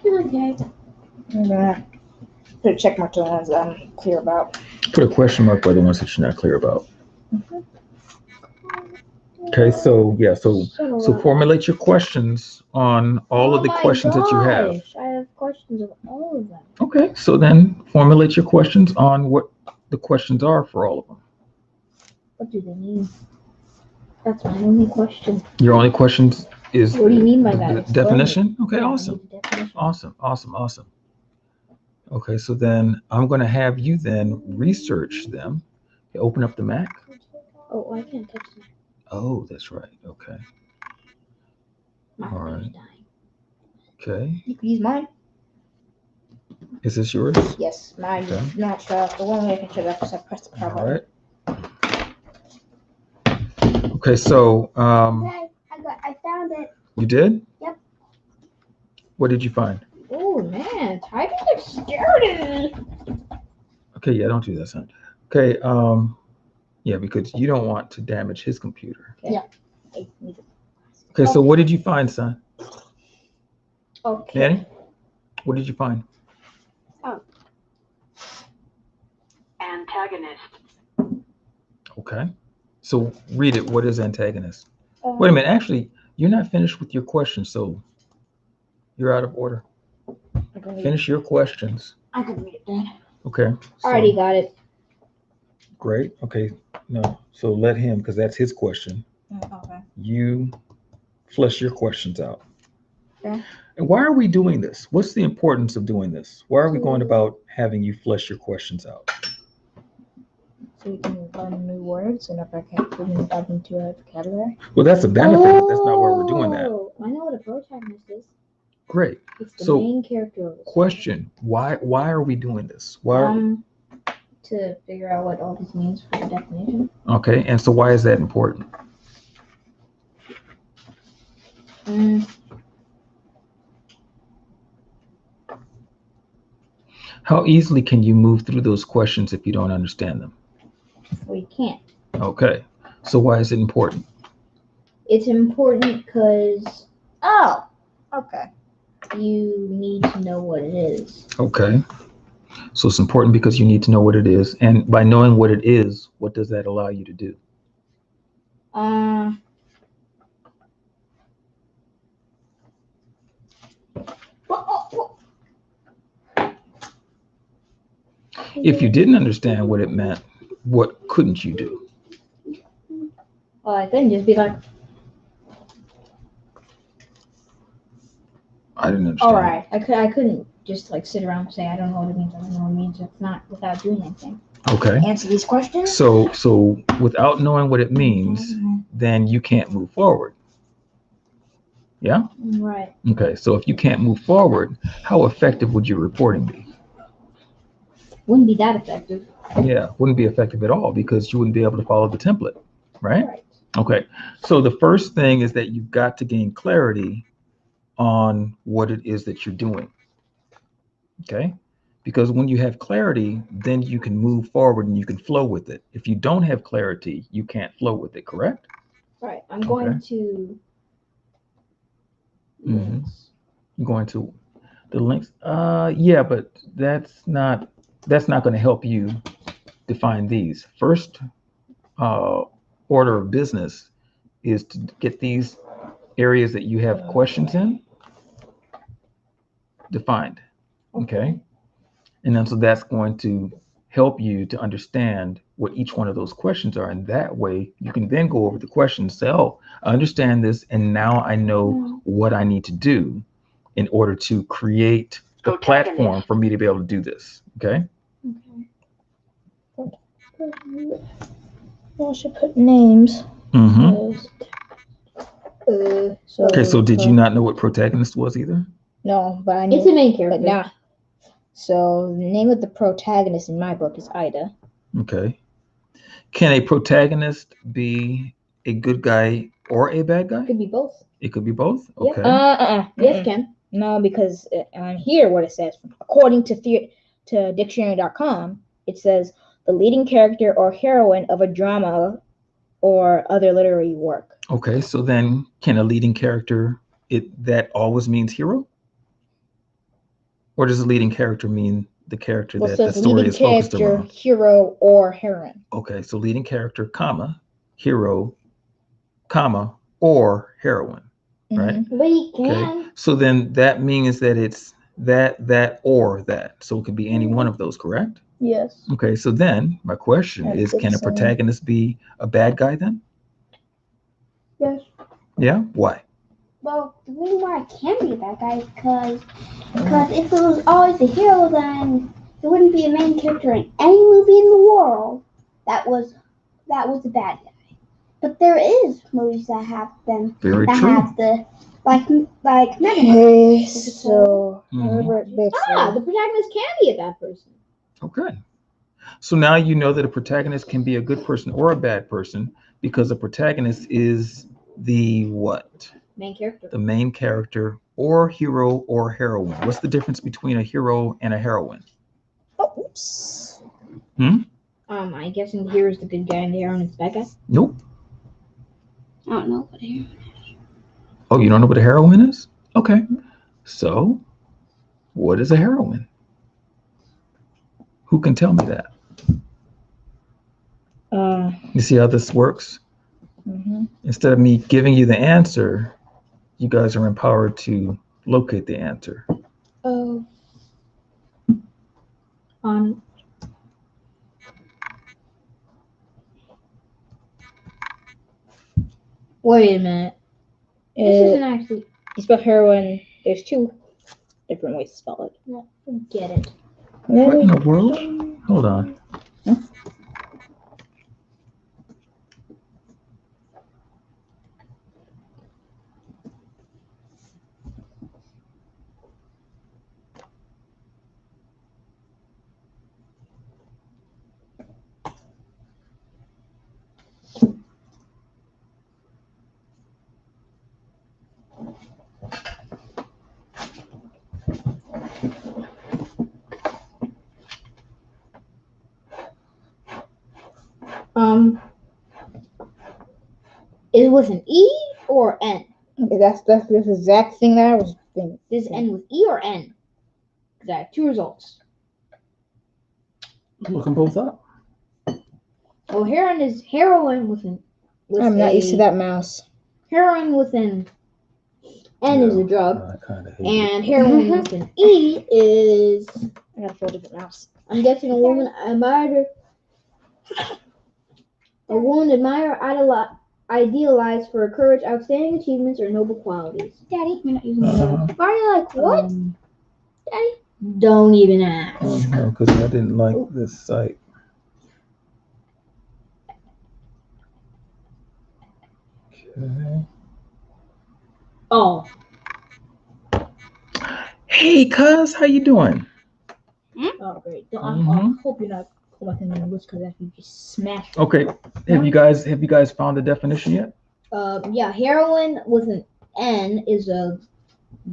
Okay. I'm gonna put a check mark to the ones that I'm clear about. Put a question mark by the ones that you're not clear about. Okay, so yeah, so formulate your questions on all of the questions that you have. I have questions of all of them. Okay, so then formulate your questions on what the questions are for all of them. What do they mean? That's my only question. Your only questions is What do you mean by that? the Explain definition? Okay, Yeah, I awesome. need the definition. Awesome. Okay, so then I'm going to have you then research them. You open up the Mac. Oh, I can't touch that. Oh, that's right. Okay. My All phone is right. dying. Okay. You can use mine. Is this yours? Yes, mine Okay. is not shut off. The one way I can shut it off is I press the power All button. right. Okay, so I found it. you did? Yep. What did you find? Oh man, typing is scary. Okay, yeah, don't do that, son. Okay, yeah, because you don't want to damage his computer. Okay. Okay, so what did you find, son? Okay. Nanny, what did you find? Antagonist. Okay, so read it. What is antagonist? Wait a minute. Actually, you're not finished with your question, so you're out of order. Finish your questions. I can read it, Dad. Okay. I already got it. Great. Okay. No. So let him, because that's his question. Okay. You flesh your questions out. Okay. And why are we doing this? What's the importance of doing this? Why are we going about having you flesh your questions out? So you can learn new words and if I can't put them into a vocabulary. Well, that's a benefit, but that's not why we're doing that. I know what a protagonist is. Great. It's the So, main character of the story. Question: Why are we doing this? Why? To figure out what all this means for the definition. Okay. And so, why is that important? How easily can you move through those questions if you don't understand them? Well, you can't. Okay. So why is it important? It's important because Okay. you need to know what it is. Okay. So it's important because you need to know what it is. And by knowing what it is, what does that allow you to do? If you didn't understand what it meant, what couldn't you do? Well, I couldn't just be like, I didn't understand. all right. I couldn't just like sit around and say I don't know what it means. I don't know what it means. It's not without doing anything. Okay. Answer these questions. So without knowing what it means, then you can't move forward. Yeah? Right. Okay. So if you can't move forward, how effective would your reporting be? Wouldn't be that effective. Yeah, wouldn't be effective at all because you wouldn't be able to follow the template, right? Right. Okay. So the first thing is that you've got to gain clarity on what it is that you're doing. Okay. Because when you have clarity, then you can move forward and you can flow with it. If you don't have clarity, you can't flow with it, correct? Right. I'm going to. Mm-hmm. I'm going to the links. Yeah, but that's not going to help you define these. First order of business is to get these areas that you have questions in defined. Okay. And then so that's going to help you to understand what each one of those questions are. And that way you can then go over the questions, say, oh, I understand this. And now I know what I need to do in order to create the platform for me to be able to do this. Okay. Well, I should put names. Mm-hmm. So did you not know what protagonist was either? No, but I knew. It's the main character. But so the name of the protagonist in my book is Ida. Okay. Can a protagonist be a good guy or a bad guy? It could be both. It could be both? Okay. Yes, it can. No, because on here what it says, according to dictionary.com, it says the leading character or heroine of a drama or other literary work. Okay, so then can a leading character, that always means hero? Or does a leading character mean the character that the story is focused around? Hero or heroine. Okay, so leading character, comma, hero, comma, or heroine, right? But he can. Okay, so then that means that it's that, or that. So it could be any one of those, correct? Yes. Okay, so then my question is, can a protagonist be a bad guy then? Yes. Yeah, why? Well, the reason why I can be a bad guy is because if it was always a hero, then there wouldn't be a main character in any movie in the world that was a bad guy. But there is movies that have them Very that true. have the like Okay, so Mhm. The protagonist can be a bad person. Okay. So now you know that a protagonist can be a good person or a bad person because a protagonist is the what? Main character. The main character or hero or heroine. What's the difference between a hero and a heroine? Oh, oops. I'm guessing the hero is the good guy and the heroine is the bad guy. Nope. I don't know what hero. Oh, you don't know what a heroine is? Okay. So, what is a heroine? Who can tell me that? You see how this works? Mm-hmm. Instead of me giving you the answer, you guys are empowered to locate the answer. Oh, Wait a minute. This isn't actually. You spell heroin. There's two different ways to spell it. Forget it. What in the world? Hold on. Is it with an E or N? Okay, that's the exact thing that I was thinking. Does it end with E or N? Because I have two results. Look them both up. Well, heroin is heroin with an. I'm not used to that mouse. Heroin with an N is a drug, I kind of hate and heroin with an E is. I gotta feel a different mouse. I'm guessing a woman admired. A woman admired, idealized for her courage, outstanding achievements, or noble qualities. Daddy, You're not using it. why are you like what? Daddy? Don't even ask. Because I didn't like this site. Okay. Oh. Hey, cuz, how you doing? Oh, great. I hope you're not collecting the list because after you just smashed it. Okay. Have you guys found the definition yet? Yeah, heroin with an N is a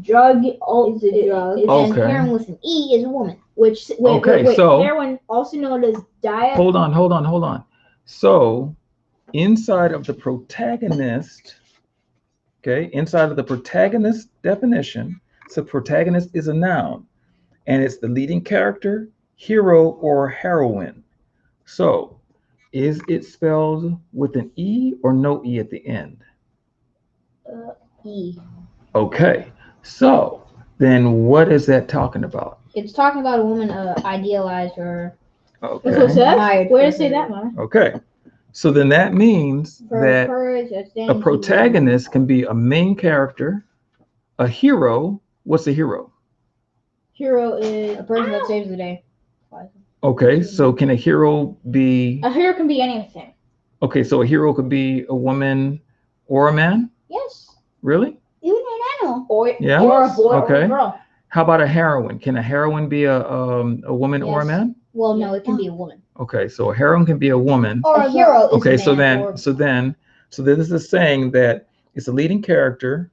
drug. Is a drug. And Okay. heroin with an E is a woman. Which wait, so heroin, also known as diet. Hold on. So inside of the protagonist, inside of the protagonist definition, so protagonist is a noun, and it's the leading character, hero, or heroine. So is it spelled with an E or no E at the end? E. Okay, so then what is that talking about? It's talking about a woman idealized or. Okay. That's what it says? Where does it say that, Mom? Okay. So then that means that courage, a protagonist can be a main character, a hero. What's a hero? Hero is a person that saves the day. Okay, so can a hero be? A hero can be anything. Okay, so a hero could be a woman or a man? Yes. Really? Even an animal. Or a boy or a girl. How about a heroine? Can a heroine be a woman or a man? Well, no, it can be a woman. Okay, so a heroine can be a woman. Or a hero is okay, a man so this is saying that it's a leading character,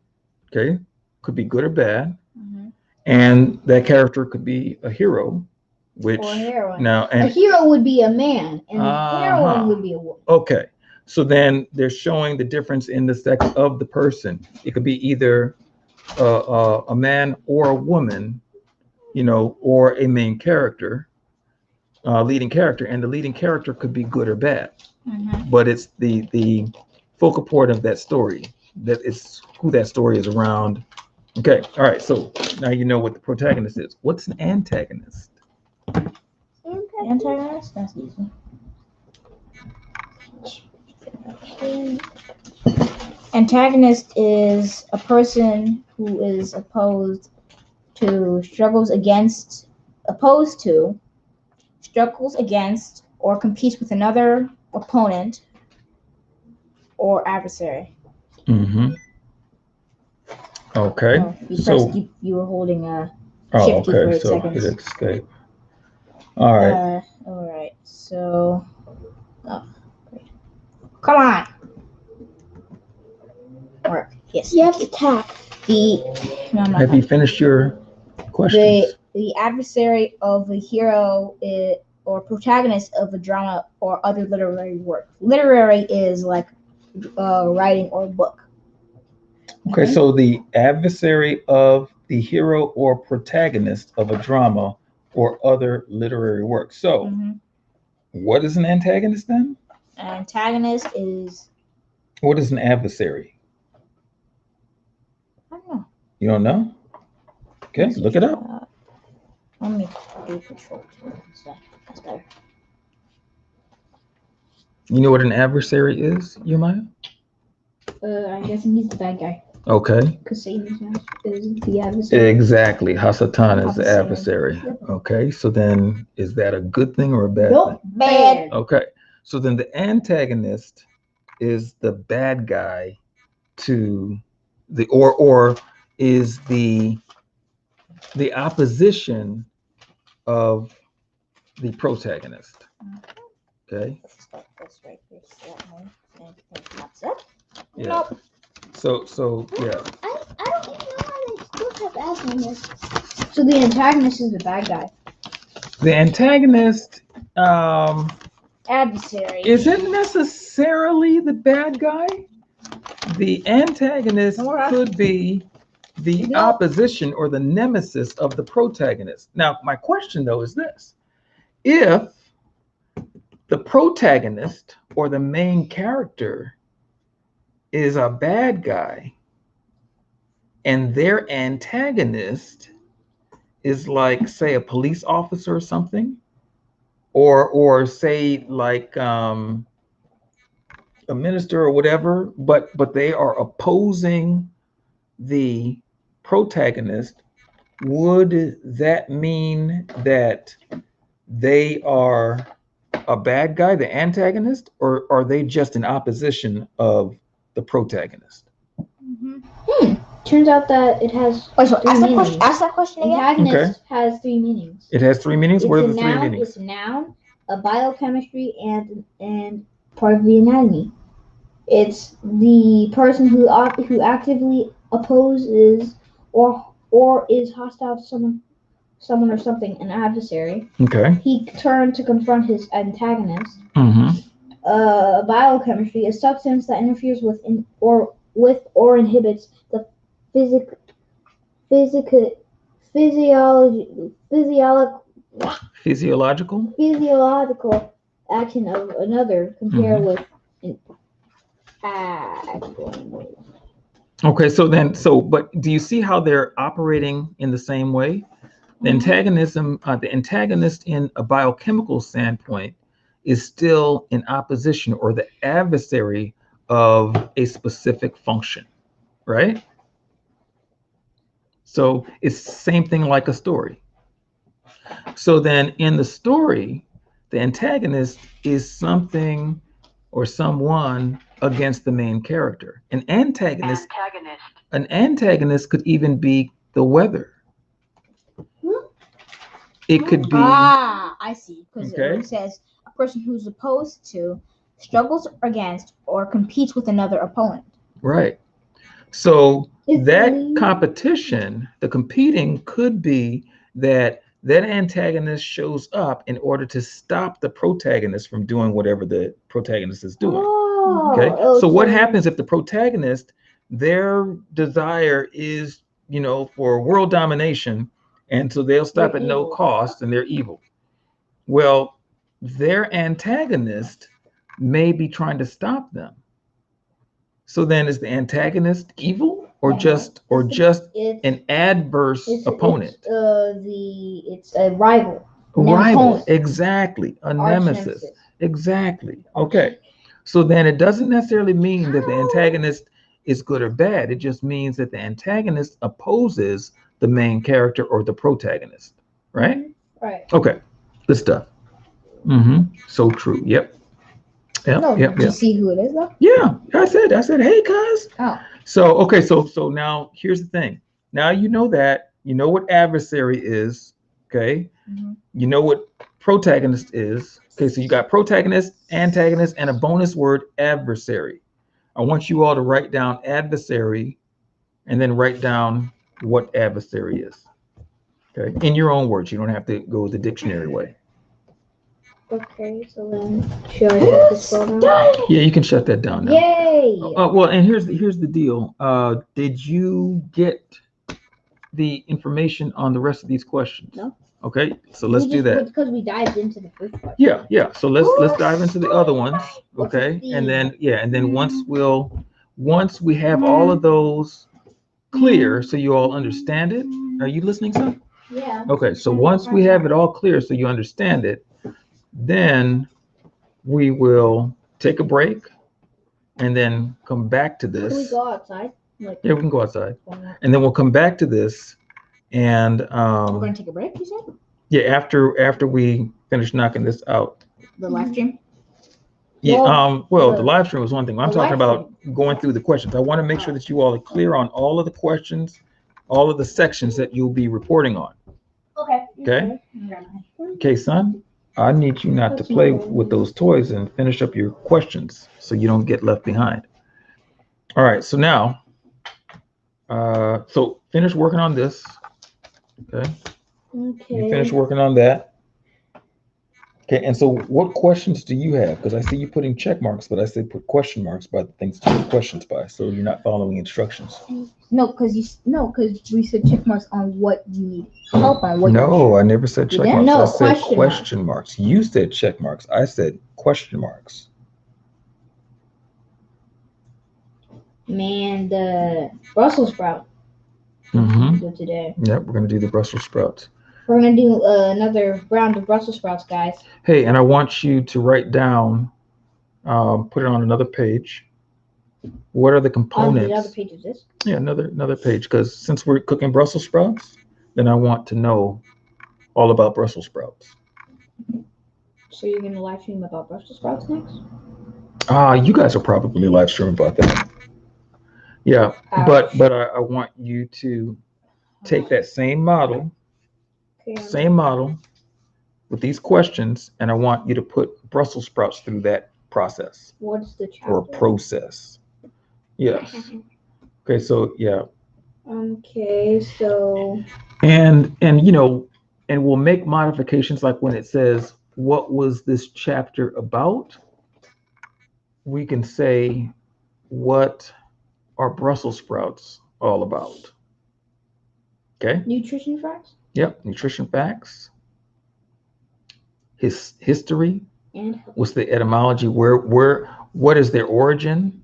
okay, could be good or bad, and that character could be a hero, which or a heroine. Now and a hero would be a man, and a heroine would be a woman. Okay, so then they're showing the difference in the sex of the person. It could be either a man or a woman, or a main character, leading character, and the leading character could be good or bad. But it's the focal point of that story, that is who that story is around. Okay, all right, so now you know what the protagonist is. What's an antagonist? Antagonist? That's easy. Antagonist is a person who is opposed to, struggles against, or competes with another opponent or adversary. Mm-hmm. Okay. Oh, you were holding a shift key for 8 seconds. Hit escape. All right. All right. So, great. Come on. Work. Yes. You have to tap. Have you finished your questions? The adversary of the hero or protagonist of a drama or other literary work. Literary is like writing or book. Okay, so the adversary of the hero or protagonist of a drama or other literary work. So, what is an antagonist then? An antagonist is. What is an adversary? I don't know. You don't know? Okay, look it up. Let me do control. That's better. You know what an adversary is, Yumaya? I guess he's the bad guy. Okay. Because Satan is the adversary. Exactly. Hasatan is the adversary. Okay, so then is that a good thing or a bad thing? Bad. Okay, so then the antagonist is the bad guy to the or is the opposition of the protagonist. Okay. Yeah. Nope. So yeah. I don't even know why they still have ads on this. So the antagonist is the bad guy. The antagonist Adversary isn't necessarily the bad guy. The antagonist could be the opposition or the nemesis of the protagonist. Now, my question though is this: if the protagonist or the main character is a bad guy and their antagonist is like, say, a police officer or something, or say like a minister or whatever, but they are opposing the protagonist, would that mean that they are a bad guy, the antagonist, or are they just in opposition of the protagonist? Turns out that it has three meanings. Ask that question again. Antagonist has three meanings. It has three meanings. What are the three meanings? It's a noun, a biochemistry, and part of the anatomy. It's the person who actively opposes or is hostile to someone or something, an adversary. Okay. He turned to confront his antagonist. Biochemistry, a substance that interferes with or inhibits the physiological action of another, compared with an Okay, but do you see how they're operating in the same way? The the antagonist in a biochemical standpoint is still in opposition or the adversary of a specific function, right? So it's the same thing like a story. So then in the story, the antagonist is something or someone against the main character. An antagonist could even be the weather. It could be. I see. Because it says a person who's opposed to, struggles against, or competes with another opponent. Right. So that competition, the competing, could be that antagonist shows up in order to stop the protagonist from doing whatever the protagonist is doing. Okay. So what happens if the protagonist, their desire is, for world domination, and so they'll stop at no cost, and they're evil. Well, their antagonist may be trying to stop them. So then is the antagonist evil or just an adverse opponent? It's a rival. Rival, exactly. A nemesis. Exactly. Okay. So then it doesn't necessarily mean that the antagonist is good or bad. It just means that the antagonist opposes the main character or the protagonist, right? Right. Okay, good stuff. So true. Yep. No, did you see who it is though? Yeah, I said, hey, cuz. Oh. So, okay, so now here's the thing. Now you know that, you know what adversary is, okay? You know what protagonist is. Okay, so you got protagonist, antagonist, and a bonus word, adversary. I want you all to write down adversary and then write down what adversary is. Okay, in your own words. You don't have to go the dictionary way. Okay, so then should I shut this phone down? Yeah, you can shut that down now. Yay! Well, and here's the deal. Did you get the information on the rest of these questions? No. Okay, so let's do that. Because we dived into the first question. Yeah. So let's dive into the other ones. Okay, and then once we have all of those clear, so you all understand it. Are you listening, son? Yeah. Okay, so once we have it all clear, so you understand it, then we will take a break and then come back to this. Can we go outside? Yeah, we can go outside, and then we'll come back to this, and We're gonna take a break, you said? yeah, after we finish knocking this out. The live stream? Yeah, well, the live stream was one thing. I'm talking about going through the questions. I want to make sure that you all are clear on all of the questions, all of the sections that you'll be reporting on. Okay, son, I need you not to play with those toys and finish up your questions so you don't get left behind. All right, so now, so finish working on this. Okay. You finish working on that. Okay, and so what questions do you have? Because I see you putting check marks, but I say put question marks by the things to put questions by, so you're not following instructions. No, because we said check marks on what you need help on. What No, I never said check marks. No, I said question question marks. You said check marks. I said question marks. Man, the Brussels sprout. Mm-hmm. Today. Yep, we're gonna do the Brussels sprouts. We're gonna do another round of Brussels sprouts, guys. Hey, and I want you to write down, put it on another page. What are the components? On the other page of this? Yeah, another page. Because since we're cooking Brussels sprouts, then I want to know all about Brussels sprouts. So you're gonna live stream about Brussels sprouts next? You guys will probably live stream about that. Yeah, but I want you to take that same model with these questions, and I want you to put Brussels sprouts through that process. What's the chapter? Or process. Yes. Okay, so yeah. Okay, so. And we'll make modifications, like when it says, what was this chapter about? We can say, what are Brussels sprouts all about? Okay. Nutrition facts? Yep, nutrition facts. His history. And what's the etymology? What is their origin?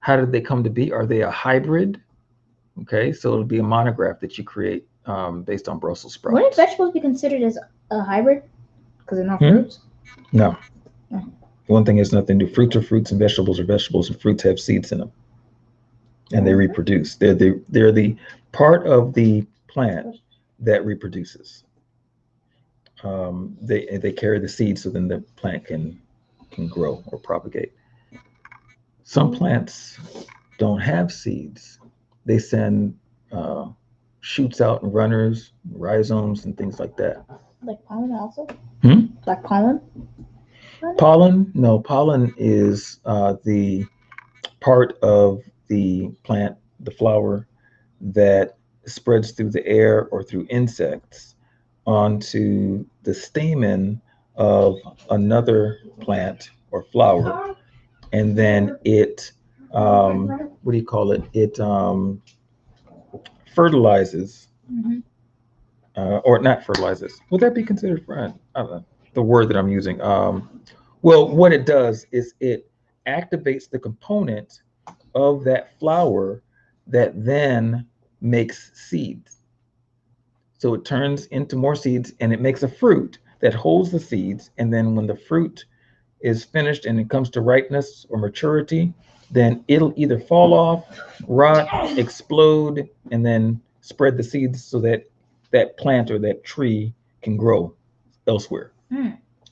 How did they come to be? Are they a hybrid? Okay, so it'll be a monograph that you create based on Brussels sprouts. Wouldn't vegetables be considered as a hybrid? Because they're not fruits? No. One thing has nothing to do. Fruits are fruits and vegetables are vegetables, and fruits have seeds in them. And they reproduce. They're the part of the plant that reproduces. They carry the seed, so then the plant can grow or propagate. Some plants don't have seeds. They send shoots out and runners, rhizomes, and things like that. Like pollen also? Like pollen? Pollen? No, pollen is the part of the plant, the flower, that spreads through the air or through insects onto the stamen of another plant or flower, and then it it fertilizes, or not fertilizes. Would that be considered the word that I'm using? Well, what it does is it activates the component of that flower that then makes seeds. So it turns into more seeds, and it makes a fruit that holds the seeds. And then when the fruit is finished and it comes to ripeness or maturity, then it'll either fall off, rot, explode, and then spread the seeds so that that plant or that tree can grow elsewhere.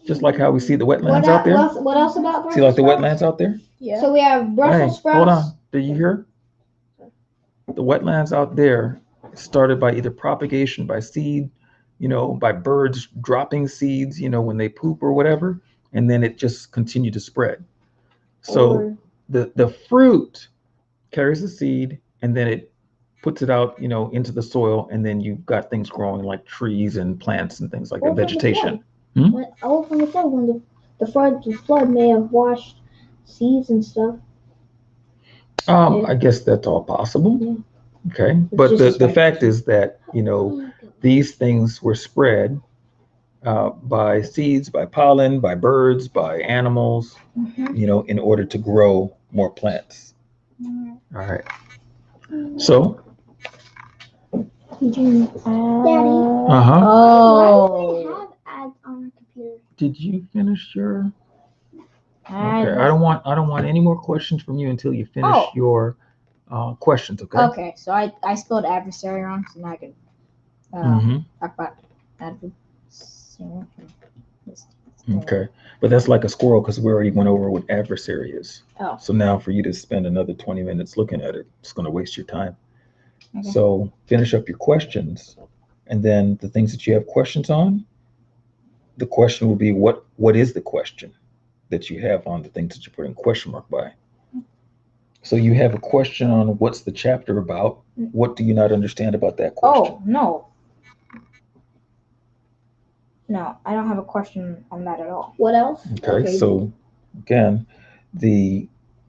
Just like how we see the wetlands out there. What else about Brussels See, like the sprouts? wetlands out there? Yeah. So we have Brussels Hey, sprouts. hold on. Do you hear? The wetlands out there started by either propagation by seed, by birds dropping seeds, when they poop or whatever, and then it just continued to spread. So the fruit carries the seed and then it puts it out, into the soil, and then you've got things growing like trees and plants and things like that, vegetation. When the flood may have washed seeds and stuff. I guess that's all possible. Yeah. Okay, but the fact is that these things were spread by seeds, by pollen, by birds, by animals, in order to grow more plants. All right. So. Daddy. Oh. Have ads on the computer. Did you finish your? Okay. I don't want any more questions from you until you finish your questions. Okay. Okay. So I spelled adversary wrong, so now I can talk about adversary. Okay, but that's like a squirrel because we already went over what adversary is. Oh. So now for you to spend another 20 minutes looking at it, it's going to waste your time. Okay. So finish up your questions, and then the things that you have questions on, the question will be what is the question that you have on the things that you put in question mark by. So you have a question on what's the chapter about. What do you not understand about that question? Oh, no. No, I don't have a question on that at all. What else? Okay. So again,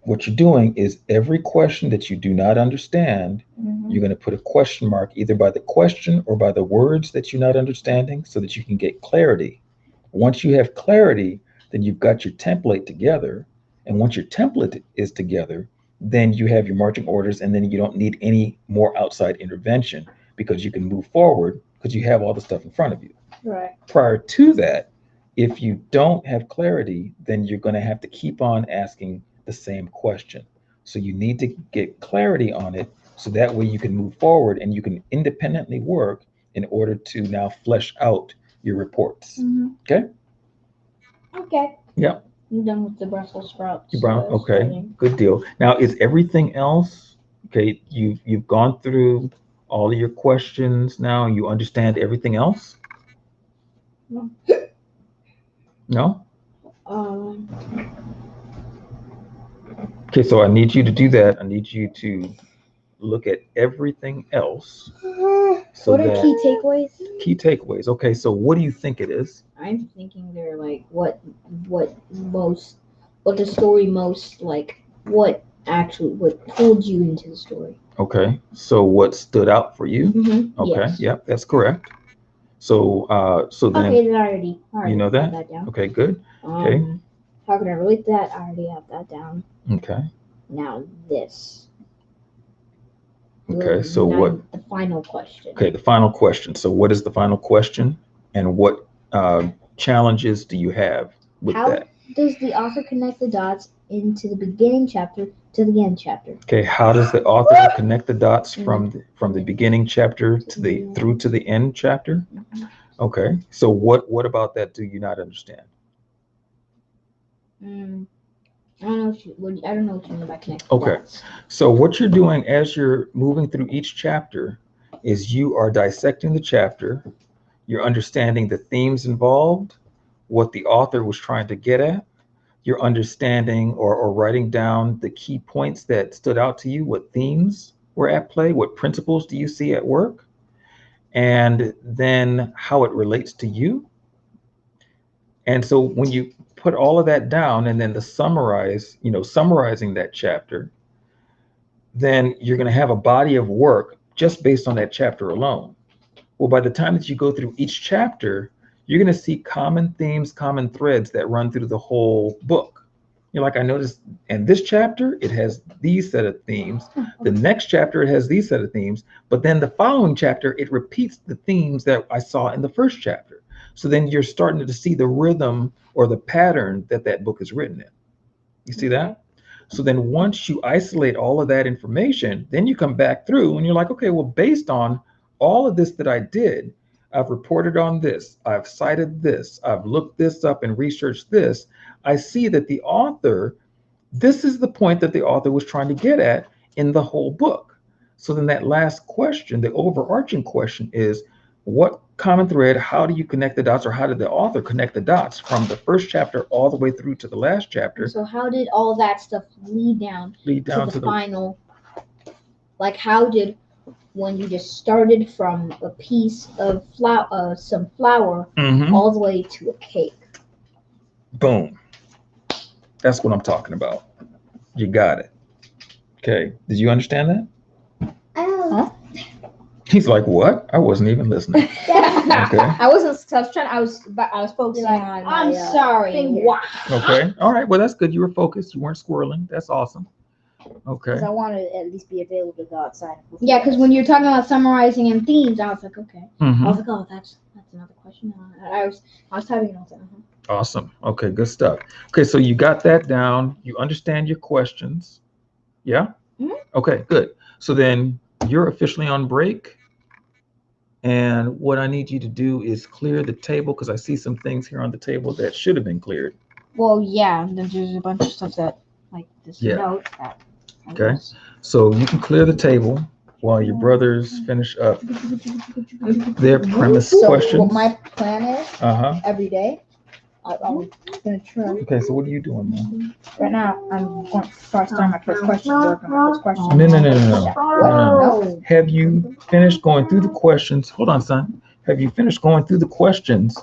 what you're doing is every question that you do not understand, you're going to put a question mark either by the question or by the words that you're not understanding so that you can get clarity. Once you have clarity, then you've got your template together. And once your template is together, then you have your marching orders, and then you don't need any more outside intervention because you can move forward because you have all the stuff in front of you. Right. Prior to that, if you don't have clarity, then you're going to have to keep on asking the same question. So you need to get clarity on it so that way you can move forward and you can independently work in order to now flesh out your reports. Okay? Okay. Yeah. I'm done with the Brussels sprouts. Okay, good deal. Now, is everything else, okay, you've gone through all of your questions now and you understand everything else? No. No? Okay, so I need you to do that. I need you to look at everything else. So what are key takeaways? Key takeaways. Okay, so what do you think it is? I'm thinking they're like what the story most like what pulled you into the story. Okay, so what stood out for you? Okay, yes. Yep, that's correct. So then okay, then I already you know that? down. Okay, good. Okay. How can I relate that? I already have that down. Okay. Now this. Okay, so what? The final question. Okay, the final question. So what is the final question, and what challenges do you have with that? How does the author connect the dots into the beginning chapter to the end chapter? Okay, how does the author connect the dots from the beginning chapter through to the end chapter? Okay, so what about that do you not understand? I don't know what you mean by connect. Okay, so what you're doing as you're moving through each chapter is you are dissecting the chapter, you're understanding the themes involved, what the author was trying to get at, you're understanding or writing down the key points that stood out to you, what themes were at play, what principles do you see at work, and then how it relates to you. And so when you put all of that down and then summarizing that chapter, then you're going to have a body of work just based on that chapter alone. Well, by the time that you go through each chapter, you're going to see common themes, common threads that run through the whole book. Like I noticed in this chapter, it has these set of themes. The next chapter, it has these set of themes. But then the following chapter, it repeats the themes that I saw in the first chapter. So then you're starting to see the rhythm or the pattern that book is written in. You see that? So then once you isolate all of that information, then you come back through and you're like, okay, well, based on all of this that I did, I've reported on this, I've cited this, I've looked this up and researched this. I see that the author, this is the point that the author was trying to get at in the whole book. So then that last question, the overarching question is, what common thread, how do you connect the dots, or how did the author connect the dots from the first chapter all the way through to the last chapter? So how did all that stuff lead down to the final, like how did, when you just started from a piece of flour, some flour, all the way to a cake? Boom. That's what I'm talking about. You got it. Okay. Did you understand that? He's like, what? I wasn't even listening. Okay. I was focusing on. I'm sorry. Wow. Okay. All right. Well, that's good. You were focused. You weren't squirreling. That's awesome. Okay. Because I wanted to at least be available to go outside. Yeah, because when you're talking about summarizing and themes, I was like, okay. I was like, oh, that's another question. I was typing it out. Awesome. Okay, good stuff. Okay, so you got that down. You understand your questions. Yeah? Okay, good. So then you're officially on break. And what I need you to do is clear the table, because I see some things here on the table that should have been cleared. Well, yeah, there's a bunch of stuff that, like this note. Okay, so you can clear the table while your brothers finish up their premise questions. What my plan is every day, I'm gonna try. Okay, so what are you doing now? Right now, I'm going to start my first question. Working on my first question. No. Have you finished going through the questions? Hold on, son. Have you finished going through the questions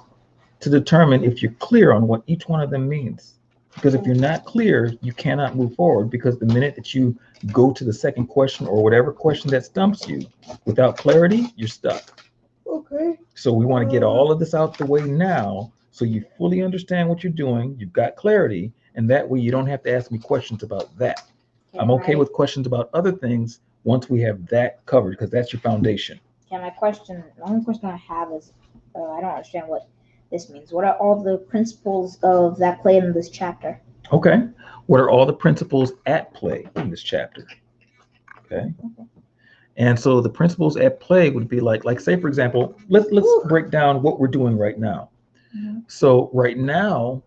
to determine if you're clear on what each one of them means? Because if you're not clear, you cannot move forward, because the minute that you go to the second question or whatever question that stumps you without clarity, you're stuck. Okay. So we want to get all of this out the way now, so you fully understand what you're doing, you've got clarity, and that way you don't have to ask me questions about that. I'm okay with questions about other things once we have that covered, because that's your foundation. Yeah, the only question I have is, I don't understand what this means. What are all the principles of that play in this chapter? Okay. What are all the principles at play in this chapter? Okay. And so the principles at play would be like say, for example, let's break down what we're doing right now. So right now,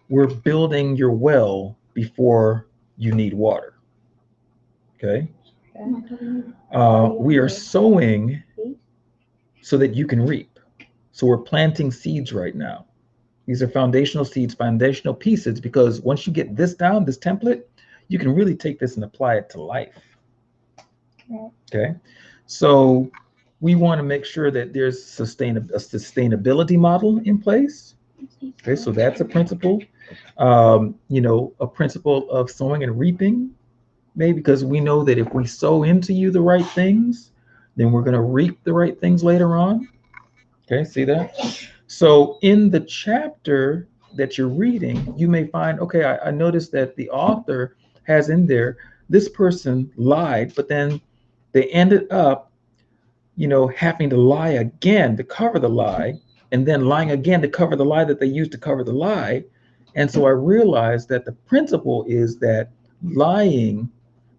we're building your well before you need water. Okay. We are sowing so that you can reap. So we're planting seeds right now. These are foundational seeds, foundational pieces, because once you get this down, this template, you can really take this and apply it to life. Okay. So we want to make sure that there's a sustainability model in place. Okay. So that's a principle. A principle of sowing and reaping, maybe, because we know that if we sow into you the right things, then we're going to reap the right things later on. Okay, see that? So in the chapter that you're reading, you may find, okay, I noticed that the author has in there, this person lied, but then they ended up, having to lie again to cover the lie, and then lying again to cover the lie that they used to cover the lie. And so I realized that the principle is that lying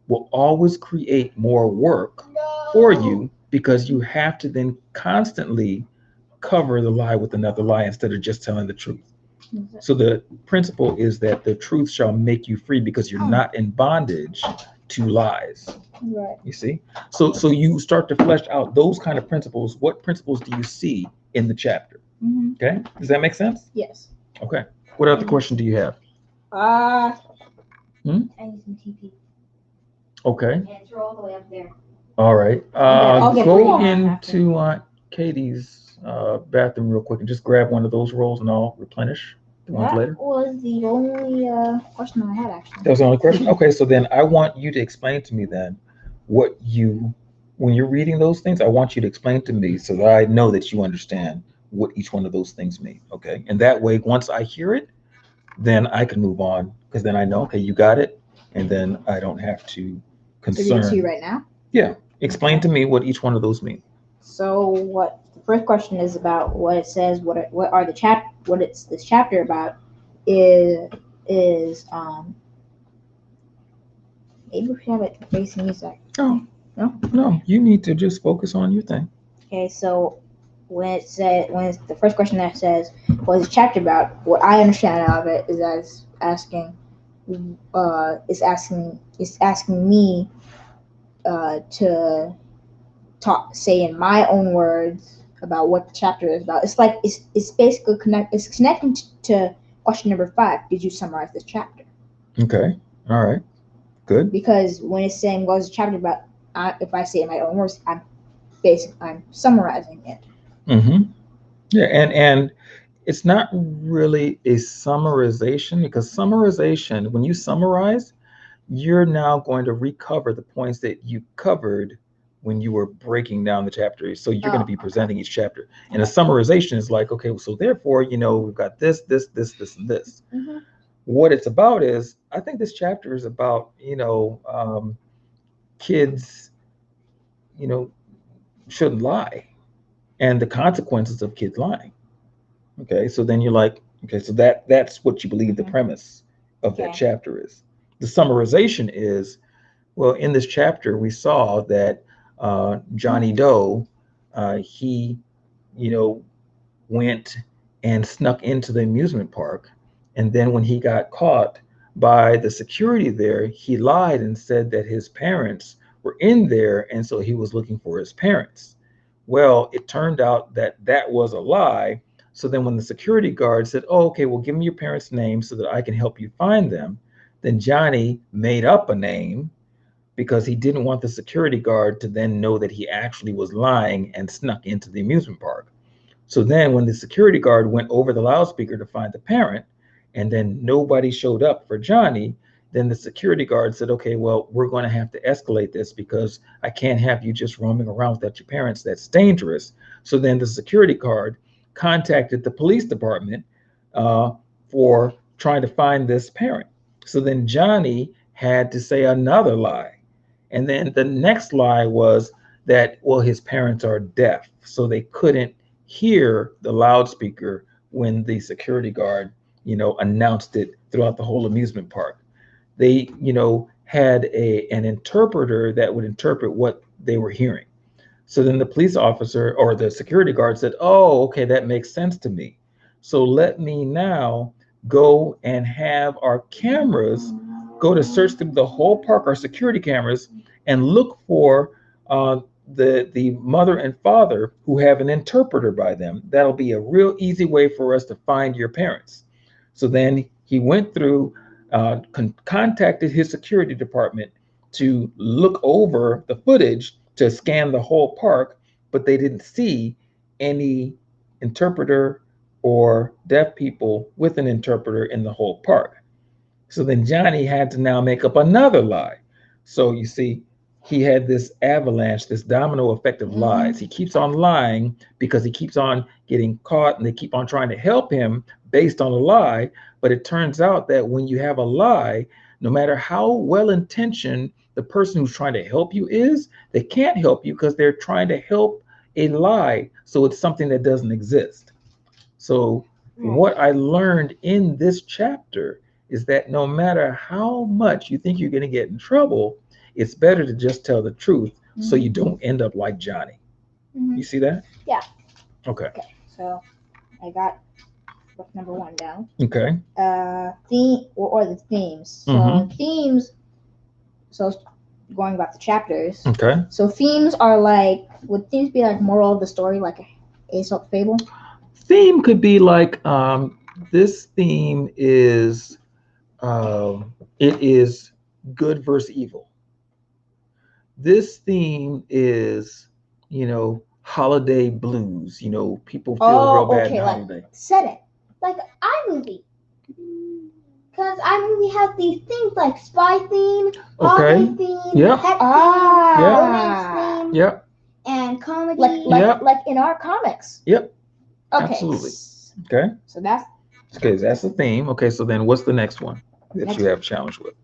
will always create more work for you, because you have to then constantly cover the lie with another lie instead of just telling the truth. So the principle is that the truth shall make you free, because you're not in bondage to lies. Right. You see? So you start to flesh out those kind of principles. What principles do you see in the chapter? Okay. Does that make sense? Yes. Okay. What other question do you have? I need some TP. Okay. And it's all the way up there. All right. I'll get Go three into Aunt Katie's bathroom real quick and just grab one of those rolls, and I'll replenish the ones later. That was the only question I had, actually. That was the only question? Okay, so then I want you to explain to me then when you're reading those things, I want you to explain to me so that I know that you understand what each one of those things mean, okay? And that way, once I hear it, then I can move on, because then I know, okay, you got it, and then I don't have to concern. To you right now? Yeah, explain to me what each one of those mean. So what the first question is about, what it says, what it's this chapter about is Maybe we should have it facing music. Oh, No? no, you need to just focus on your thing. Okay, so when it's the first question that says what is the chapter about, what I understand out of it is as asking it's asking me to say in my own words about what the chapter is about. It's like it's basically it's connecting to question number 5. Did you summarize this chapter? Okay. All right. Good. Because when it's saying what is the chapter about, if I say it in my own words, I'm summarizing it. Mm-hmm. Yeah, and it's not really a summarization, because summarization, when you summarize, you're now going to recover the points that you covered when you were breaking down the chapter. So you're going to be presenting each chapter. And a summarization is like, okay, so therefore, we've got this, this, this, this, and this. Mm-hmm. What it's about is, I think this chapter is about, kids, shouldn't lie, and the consequences of kids lying. Okay, so then you're like, okay, so that's what you believe the premise of that chapter is. The summarization is, well, in this chapter, we saw that Johnny Doe, he, went and snuck into the amusement park. And then when he got caught by the security there, he lied and said that his parents were in there. And so he was looking for his parents. Well, it turned out that that was a lie. So then when the security guard said, oh, okay, well, give me your parents' names so that I can help you find them, then Johnny made up a name because he didn't want the security guard to then know that he actually was lying and snuck into the amusement park. So then when the security guard went over the loudspeaker to find the parent, and then nobody showed up for Johnny, then the security guard said, okay, well, we're going to have to escalate this because I can't have you just roaming around without your parents. That's dangerous. So then the security guard contacted the police department for trying to find this parent. So then Johnny had to say another lie. And then the next lie was that, well, his parents are deaf, so they couldn't hear the loudspeaker when the security guard, announced it throughout the whole amusement park. They, had an interpreter that would interpret what they were hearing. So then the police officer or the security guard said, oh, okay, that makes sense to me. So let me now go and have our cameras go to search through the whole park, our security cameras, and look for the mother and father who have an interpreter by them. That'll be a real easy way for us to find your parents. So then he went through, contacted his security department to look over the footage to scan the whole park, but they didn't see any interpreter or deaf people with an interpreter in the whole park. So then Johnny had to now make up another lie. So you see, he had this avalanche, this domino effect of lies. He keeps on lying because he keeps on getting caught, and they keep on trying to help him based on a lie. But it turns out that when you have a lie, no matter how well-intentioned the person who's trying to help you is, they can't help you because they're trying to help a lie. So it's something that doesn't exist. So what I learned in this chapter is that no matter how much you think you're going to get in trouble, it's better to just tell the truth so you don't end up like Johnny. You see that? Yeah. Okay. So I got book number 1 down. Okay. Theme or the themes. So themes. So going about the chapters. Okay. So themes are like, would themes be like moral of the story, like a Aesop fable? Theme could be like, this theme is, it is good versus evil. This theme is, holiday blues. People feel real bad in holiday. Said it. Like iMovie. Because iMovie has these things like spy theme, holiday theme, Yep. pet theme, romance theme, Yep. and comedy. Like in our comics. Yep. Okay. Absolutely. Okay. So that's the theme. Okay, so then what's the next one that you have challenge with?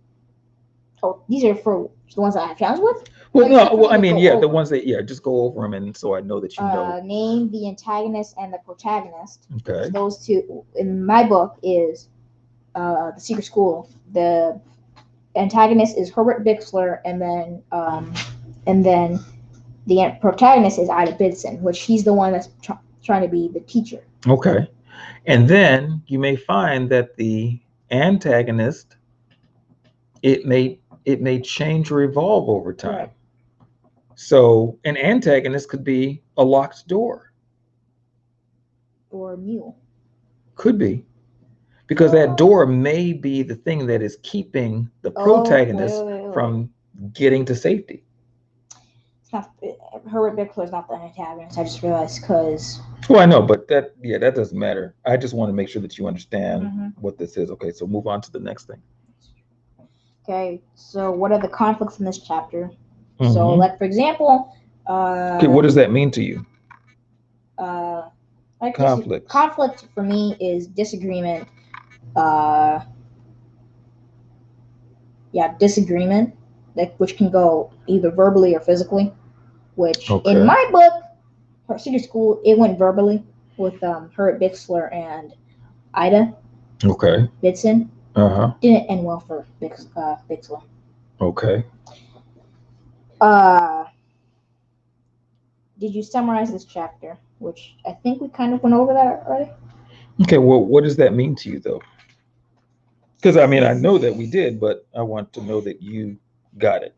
Oh, these are for the ones that I have challenge with? Well, no, well, I mean, the ones that, just go over them, and so I know that you know. Name the antagonist and the protagonist. Okay. So those two in my book is the Secret School, the antagonist is Herbert Bixler, and then the protagonist is Ida Bidson, which he's the one that's trying to be the teacher. Okay. And then you may find that the antagonist, it may change or evolve over time. Right. So an antagonist could be a locked door. Or a mule. Could be. Because that door may be the thing that is keeping the protagonist from getting to safety. It's not Herbert Bixler is not the antagonist. I just realized because. Well, I know, but that doesn't matter. I just want to make sure that you understand what this is. Okay, so move on to the next thing. Okay, so what are the conflicts in this chapter? So, like for example, okay, what does that mean to you? Like conflict. Conflict for me is disagreement. Disagreement, like which can go either verbally or physically. Which in my book, for City School, it went verbally with Herbert Bixler and Ida. Okay. Bidson. Didn't end well for Bixler. Okay. Did you summarize this chapter? Which I think we kind of went over that already. Okay. Well, what does that mean to you, though? Because I mean, I know that we did, but I want to know that you got it.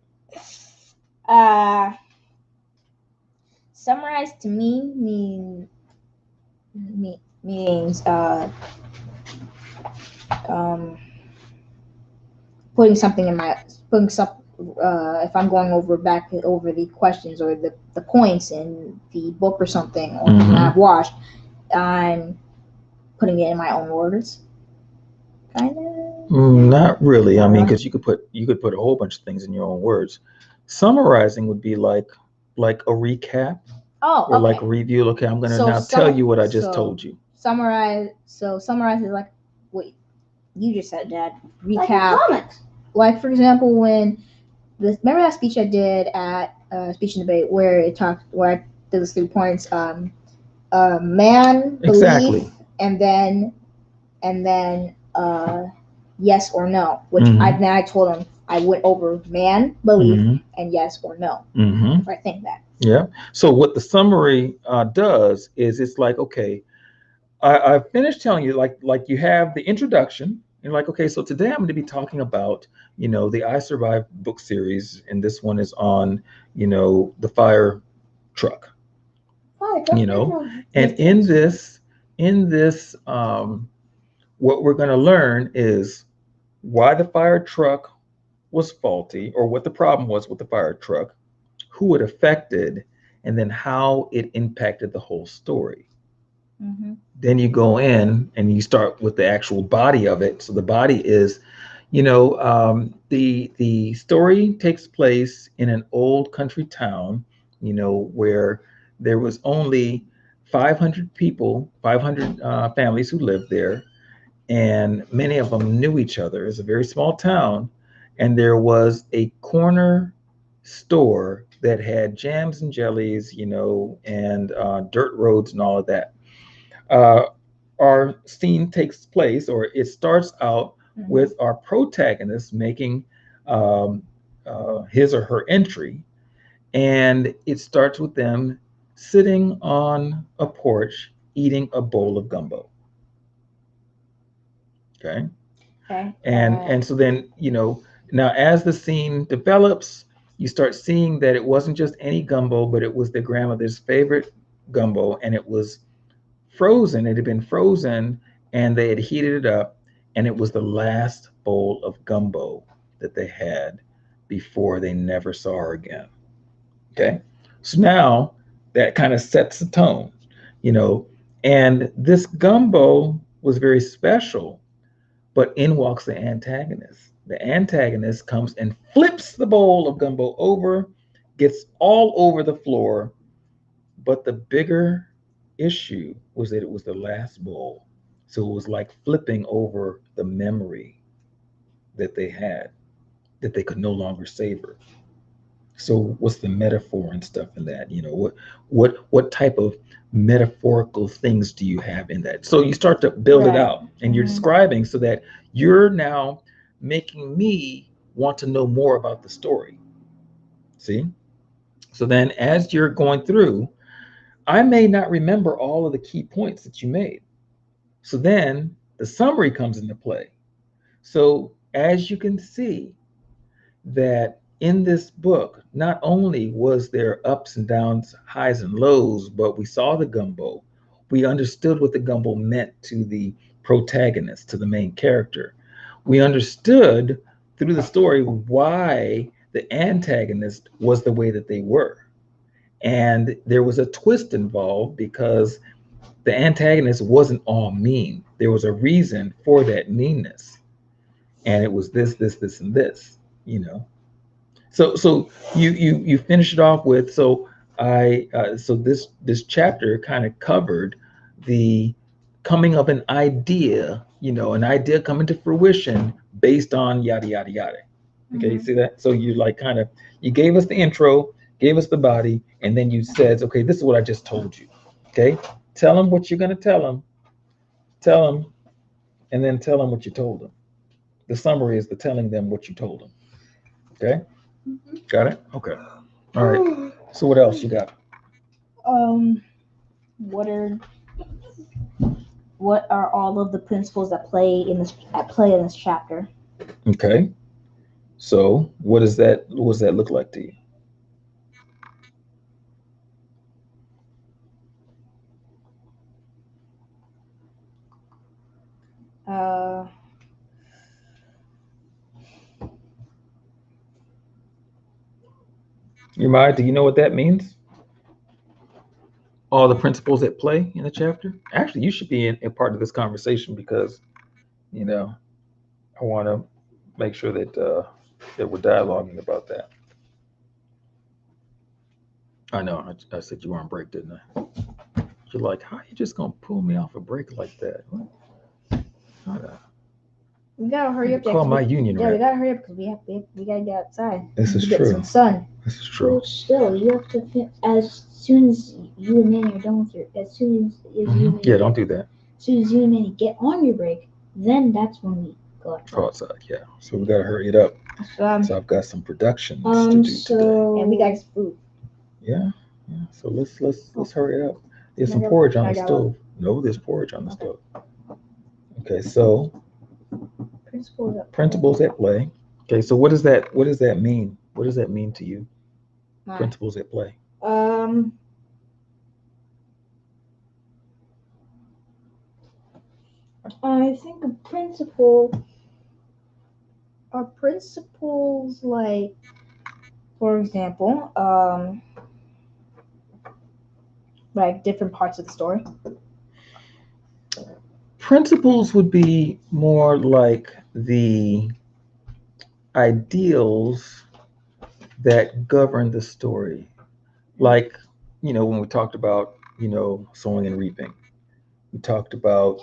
Summarize to me means putting something if I'm going over the questions or the points in the book or something or I've watched, I'm putting it in my own words. Kind of. Not really. I mean, because you could put a whole bunch of things in your own words. Summarizing would be like a recap. Or like a review. Okay, I'm gonna now tell you what I just told you. Summarize is like what you just said, Dad. Recap. Like for example, remember that speech I did at speech and debate where I did the 3 points. Man, belief, and then yes or no. Which I told him I went over man, belief, and yes or no. If I think that. Yeah. So what the summary does is it's like, okay, I finished telling you, like you have the introduction. And like, okay, so today I'm going to be talking about, the I Survived book series. And this one is on, the fire truck. And in this, what we're going to learn is why the fire truck was faulty or what the problem was with the fire truck, who it affected, and then how it impacted the whole story. Then you go in and you start with the actual body of it. So the body is, the story takes place in an old country town, where there was only 500 people, 500 families who lived there, and many of them knew each other. It's a very small town, and there was a corner store that had jams and jellies, and dirt roads and all of that. Our scene takes place, or it starts out with our protagonist making his or her entry, and it starts with them sitting on a porch eating a bowl of gumbo. Okay. And so then, now as the scene develops, you start seeing that it wasn't just any gumbo, but it was their grandmother's favorite gumbo, and it was frozen. It had been frozen, and they had heated it up, and it was the last bowl of gumbo that they had before they never saw her again. Okay. So now that kind of sets the tone, and this gumbo was very special, but in walks the antagonist. The antagonist comes and flips the bowl of gumbo over, gets all over the floor, but the bigger issue was that it was the last bowl. So it was like flipping over the memory that they had that they could no longer savor. So what's the metaphor and stuff in that? What type of metaphorical things do you have in that? So you start to build it out, and you're describing so that you're now making me want to know more about the story. See? So then as you're going through, I may not remember all of the key points that you made. So then the summary comes into play. So as you can see, that in this book, not only was there ups and downs, highs and lows, but we saw the gumbo. We understood what the gumbo meant to the protagonist, to the main character. We understood through the story why the antagonist was the way that they were. And there was a twist involved because the antagonist wasn't all mean. There was a reason for that meanness. And it was this, and this, you know. So you finish it off with so this chapter kind of covered the coming of an idea, an idea coming to fruition based on yada yada yada. Okay, you see that? So you like kind of you gave us the intro, gave us the body, and then you said, okay, this is what I just told you. Okay, tell them what you're gonna tell them, and then tell them what you told them. The summary is the telling them what you told them. Okay. Got it? Okay. All right. So what else you got? What are all of the principles that play in this chapter? Okay. So what does that look like to you? Your mind, do you know what that means? All the principles at play in the chapter? Actually, you should be in part of this conversation because, I want to make sure that we're dialoguing about that. I know. I said you were on break, didn't I? You're like, how are you just gonna pull me off a break like that? We gotta hurry up. Call my union Yeah, rep. we gotta hurry up because we gotta get outside. This is get true. some sun. This is true. Well, still, you have to as soon as you and Manny are done with as soon as you and Manny, Yeah, don't do that. As soon as you and Manny get on your break, then that's when we go outside. Go outside, yeah. So we gotta hurry it up. So I've got some productions to do today. And we got some food. Yeah. So let's hurry it up. There's some porridge on the stove. No, there's porridge on the stove. Okay, so principles at play. Okay, so what does that mean? What does that mean to you? Principles at play. I think are principles like, for example, like different parts of the story. Principles would be more like the ideals that govern the story. Like, when we talked about, sowing and reaping, we talked about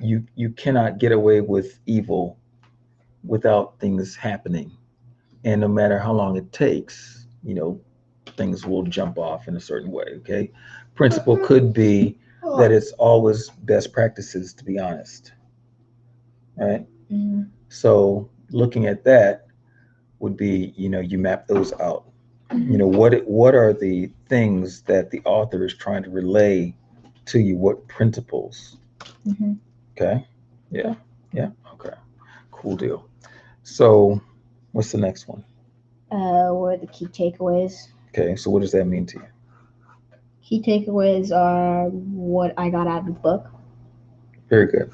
you cannot get away with evil without things happening. And no matter how long it takes, things will jump off in a certain way. Okay. Principle could be that it's always best practices to be honest. Right. Mm-hmm. So looking at that would be, you map those out. What are the things that the author is trying to relay to you? What principles? Mm-hmm. Okay. Yeah. Okay. Cool deal. So what's the next one? What are the key takeaways? Okay. So what does that mean to you? Key takeaways are what I got out of the book. Very good.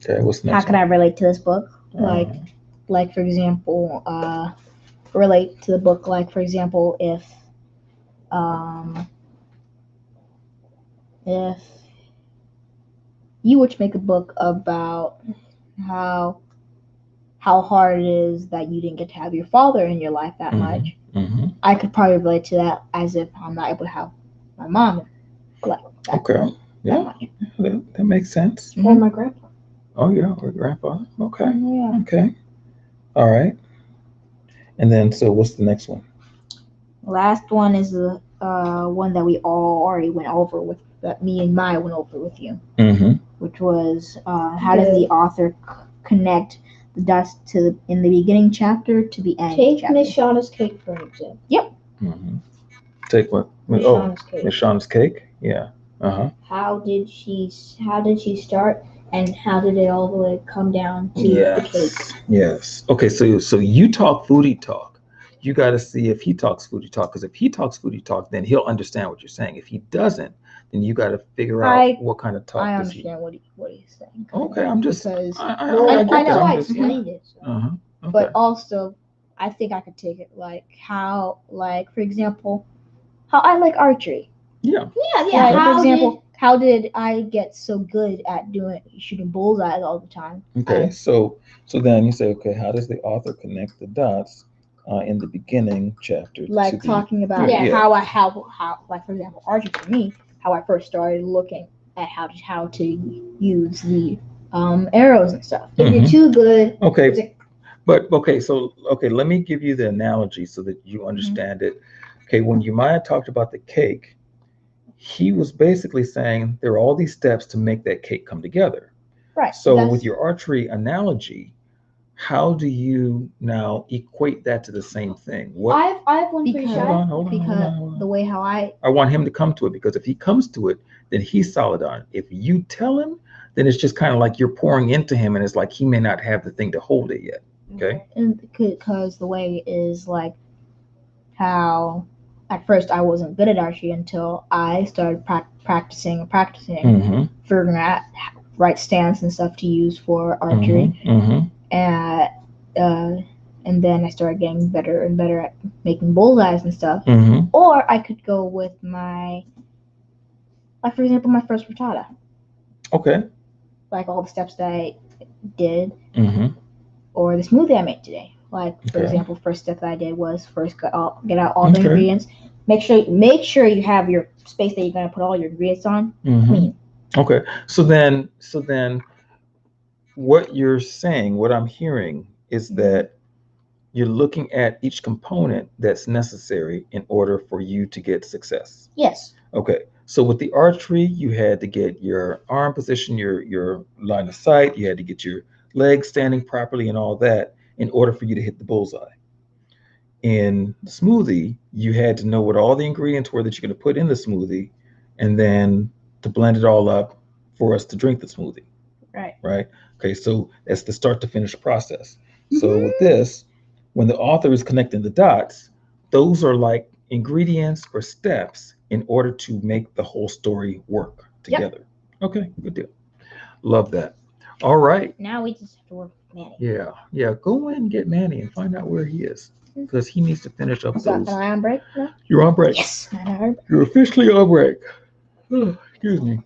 Okay. What's the next How can I relate to this book? Like for example, relate to the book. Like for example, if you were to make a book about how hard it is that you didn't get to have your father in your life that much, I could probably relate to that as if I'm not able to have my mom. Okay. Yeah. That makes sense. Or my grandpa. Oh yeah, or grandpa. Okay. Yeah. Okay. All right. And then, so what's the next one? Last one is the one that we all already went over with, that me and Maya went over with you, which was how does the author connect the dots to in the beginning chapter to the end. Take chapter. Miss Shauna's cake for example. Mm-hmm. Take what? Miss Oh, Shauna's cake. Miss Shauna's cake. Yeah. How did she start, and how did it all the way come down to the Yes. cake? Yes. Okay. So you talk foodie talk. You got to see if he talks foodie talk, because if he talks foodie talk, then he'll understand what you're saying. If he doesn't, then you got to figure out what kind of talk I does he. understand what he's saying. Okay, I'm just. Because I Well, get I that. know. that's why I I'm just. explained it. So. Okay. but also I think I could take it like how, like for example, how I like archery. Yeah. Yeah. Like, How for example, how did I get so good at shooting bullseyes all the time? Okay. So then you say, okay, how does the author connect the dots in the beginning chapter to Like the talking about Yeah. how like for example archery for me, how I first started looking at how to use the arrows and stuff. If Mhm. you're too good, Okay. But okay, so let me give you the analogy so that you understand it. Okay, when Umaya talked about the cake, he was basically saying there are all these steps to make that cake come together. Right. So with your archery analogy, how do you now equate that to the same thing? What I've one pretty Because- shy. hold on. because the way how I want him to come to it, because if he comes to it, then he's solid on it. If you tell him, then it's just kind of like you're pouring into him, and it's like he may not have the thing to hold it yet. Okay. and because the way is like how at first I wasn't good at archery until I started practicing, Mm-hmm. figuring out right stance and stuff to use for archery, Mm-hmm. and then I started getting better and better at making bullseyes and stuff. Mm-hmm. Or I could go with my, like for example, my first frittata, Okay. like all the steps that I did, Mm-hmm. or the smoothie I made today. Like for Okay. example, first step that I did was first get out all the Okay. ingredients. Make sure you have your space that you're gonna put all your ingredients on Mm-hmm. clean. Okay. So then, what you're saying, what I'm hearing is that you're looking at each component that's necessary in order for you to get success. Yes. Okay. So with the archery, you had to get your arm position, your line of sight, you had to get your legs standing properly and all that in order for you to hit the bullseye. In the smoothie, you had to know what all the ingredients were that you're going to put in the smoothie, and then to blend it all up for us to drink the smoothie. Right. Right. Okay. So that's the start to finish process. So with this, when the author is connecting the dots, those are like ingredients or steps in order to make the whole story work together. Okay. Good deal. Love that. All right. Now we just have to work with Manny. Yeah. Go in and get Manny and find out where he is, because he needs to finish up So those. am I on break now? You're on break. Yes. I'm on break. You're officially on break. Excuse me.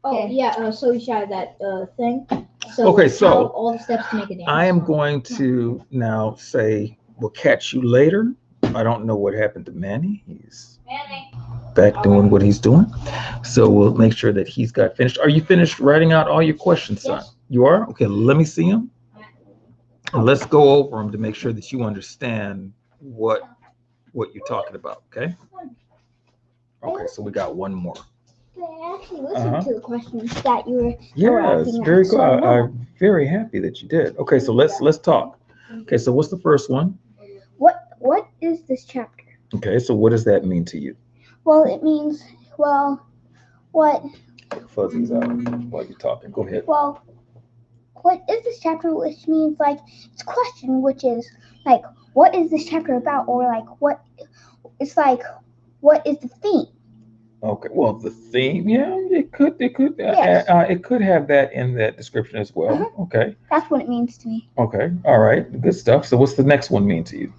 Oh Okay. yeah. So we shot that thing. So Okay, how so all the steps to make a dance. I am going to now say we'll catch you later. I don't know what happened to Manny. He's back doing what he's doing. So we'll make sure that he's got finished. Are you finished writing out all your questions, son? Yes. You are? Okay, let me see them. And let's go over them to make sure that you understand what you're talking about, okay? Okay, so we got one more. I actually listened to the questions that you were Yes, asking. very So good. I know. I'm very happy that you did. Okay, so let's talk. Okay, so what's the first one? What is this chapter? Okay, so what does that mean to you? Well, it means what Fuzzy's out while you're talking. Go ahead. well what is this chapter, which means like it's a question, which is like what is this chapter about, or like what it's like what is the theme? Okay, well, the theme, yeah, it could Yes. it could have that in that description as well. Okay, That's what it means to me. okay, all right, good stuff. So what's the next one mean to you?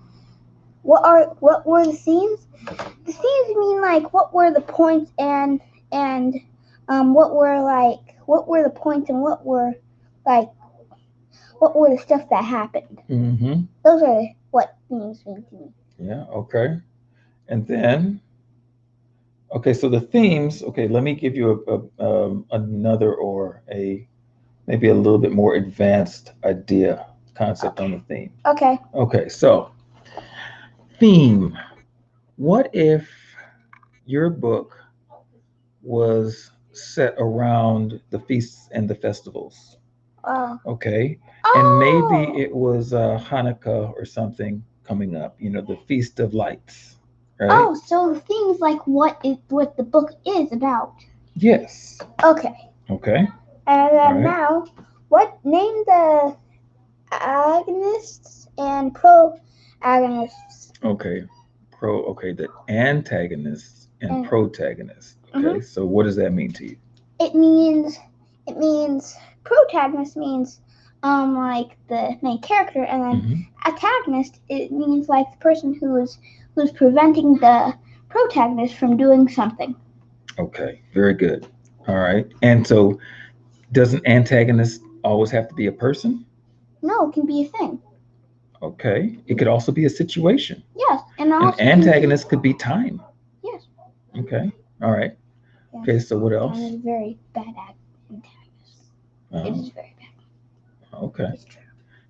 What were the themes? The themes mean like what were the points and what were the points and what were the stuff that happened. Mm-hmm. Those are what themes mean to me. Yeah, okay. And then, okay, so the themes, okay, let me give you another or maybe a little bit more advanced idea, concept on the theme. Okay. Okay, so theme. What if your book was set around the feasts and the festivals? Okay. And maybe Oh. it was Hanukkah or something coming up, the Feast of Lights, right? Oh, so the thing is like what the book is about. Yes. Okay. Okay. And All then right. now, what name the agonists and pro-agonists? Okay. Okay, the antagonists and And protagonists. Okay. So what does that mean to you? it means protagonist means like the main character, and then Hmm. antagonist it means like the person who's preventing the protagonist from doing something. Okay. Very good. All right. And so doesn't antagonist always have to be a person? No, it can be a thing. Okay. It could also be a situation. Yes, and An also can be antagonist could be time. yes. Okay. All right. Yes. Okay. So what Time else? is a very bad antagonist. It Uh, is very bad. okay. It's true.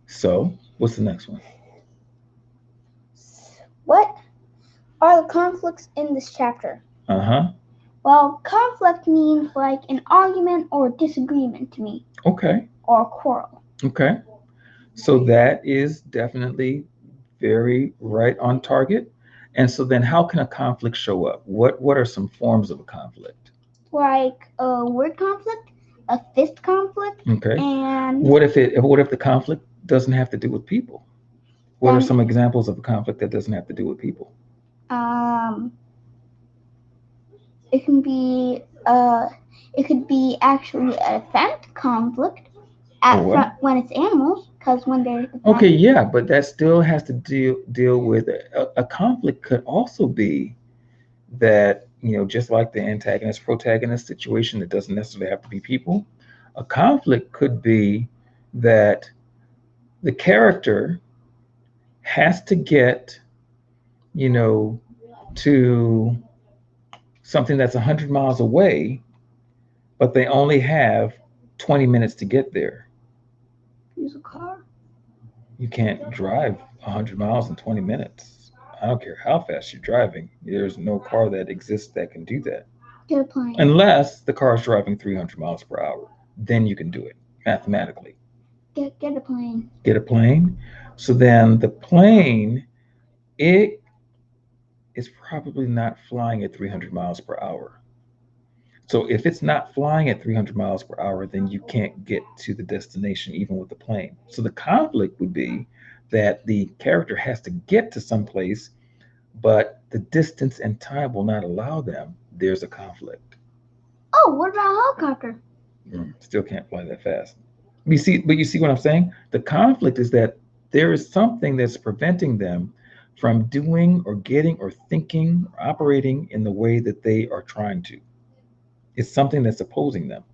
So what's the next one? What are the conflicts in this chapter? Uh huh. Well, conflict means like an argument or disagreement to me, Okay. or quarrel. Okay. So that is definitely very right on target. And so then how can a conflict show up? What are some forms of a conflict? Like a word conflict, a fist conflict, Okay. and What if the conflict doesn't have to do with people? What are then some examples of a conflict that doesn't have to do with people? um, it can be it could be actually a defense conflict Or at what? front when it's animals, because when they're Okay, defense. yeah, but that still has to deal with a conflict could also be that, just like the antagonist protagonist situation, it doesn't necessarily have to be people. A conflict could be that the character has to get, you know, to something that's 100 miles away, but they only have 20 minutes to get there. Use a car. You can't drive 100 miles in 20 minutes. I don't care how fast you're driving. There's no car that exists that can do that. Get a plane. Unless the car is driving 300 miles per hour. Then you can do it mathematically. Get a plane. Get a plane. So then the plane, it is probably not flying at 300 miles per hour. So if it's not flying at 300 miles per hour, then you can't get to the destination even with the plane. So the conflict would be that the character has to get to some place, but the distance and time will not allow them. There's a conflict. Oh, what about a helicopter? Still can't fly that fast. But you see what I'm saying? The conflict is that there is something that's preventing them from doing or getting or thinking or operating in the way that they are trying to. It's something that's opposing them.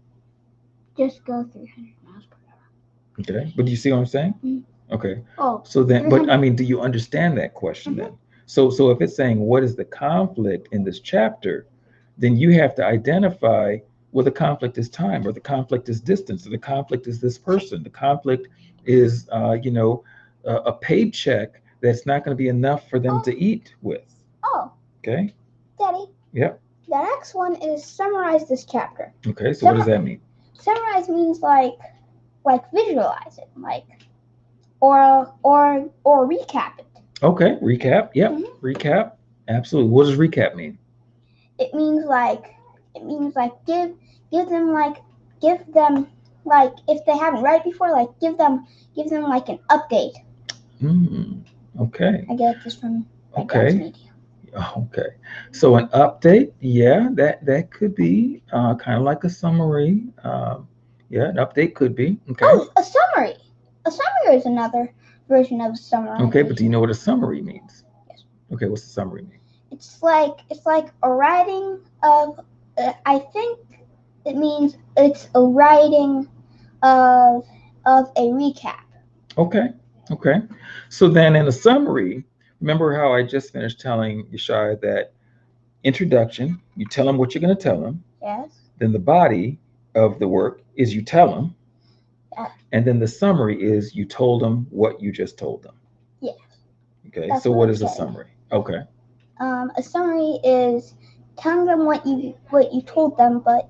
Just go 300 miles per hour. Okay. But do you see what I'm saying? Okay. Oh, So then, but 300. I mean, do you understand that question then? So if it's saying what is the conflict in this chapter, then you have to identify, well, the conflict is time, or the conflict is distance, or the conflict is this person. The conflict is, a paycheck that's not going to be enough for them to eat with. Oh, Okay. Daddy. Yep. The next one is summarize this chapter. Okay. So what does that mean? Summarize means like visualize it, like or recap it. Okay. Recap. Yep. Recap. Absolutely. What does recap mean? It means like give them like if they haven't read it before, like give them like an update. Okay. I get this from my dad's Okay. media. Okay. So an update, yeah, that could be kind of like a summary. Yeah, an update could be. Okay. Oh, a summary. A summary is another version of a summary. Okay, but do you know what a summary means? Yes. Okay, what's a summary mean? It's like a writing of. I think it means it's a writing of a recap. Okay. Okay. So then in a summary, remember how I just finished telling Yeshaya that introduction, you tell them what you're going to tell them. Yes. Then the body of the work is you tell them. Yeah. And then the summary is you told them what you just told them. Yes. Okay. That's so what I'm is a saying. summary? Okay. A summary is telling them what you told them, but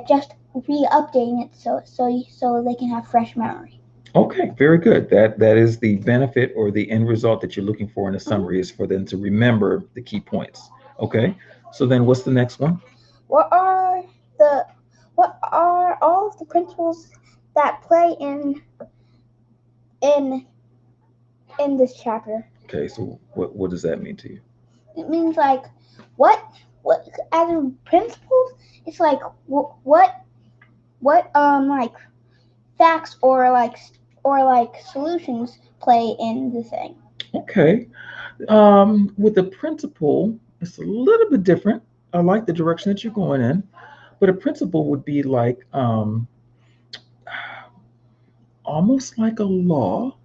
just re-updating it so they can have fresh memory. Okay, very good. That is the benefit or the end result that you're looking for in a summary, is for them to remember the key points. Okay, so then what's the next one? What are the what are all of the principles that play in in this chapter? Okay, so what does that mean to you? It means like what as in principles. It's like what like facts or like solutions play in the thing. Okay, with the principle, it's a little bit different. I like the direction that you're going in, but a principle would be like almost like a law,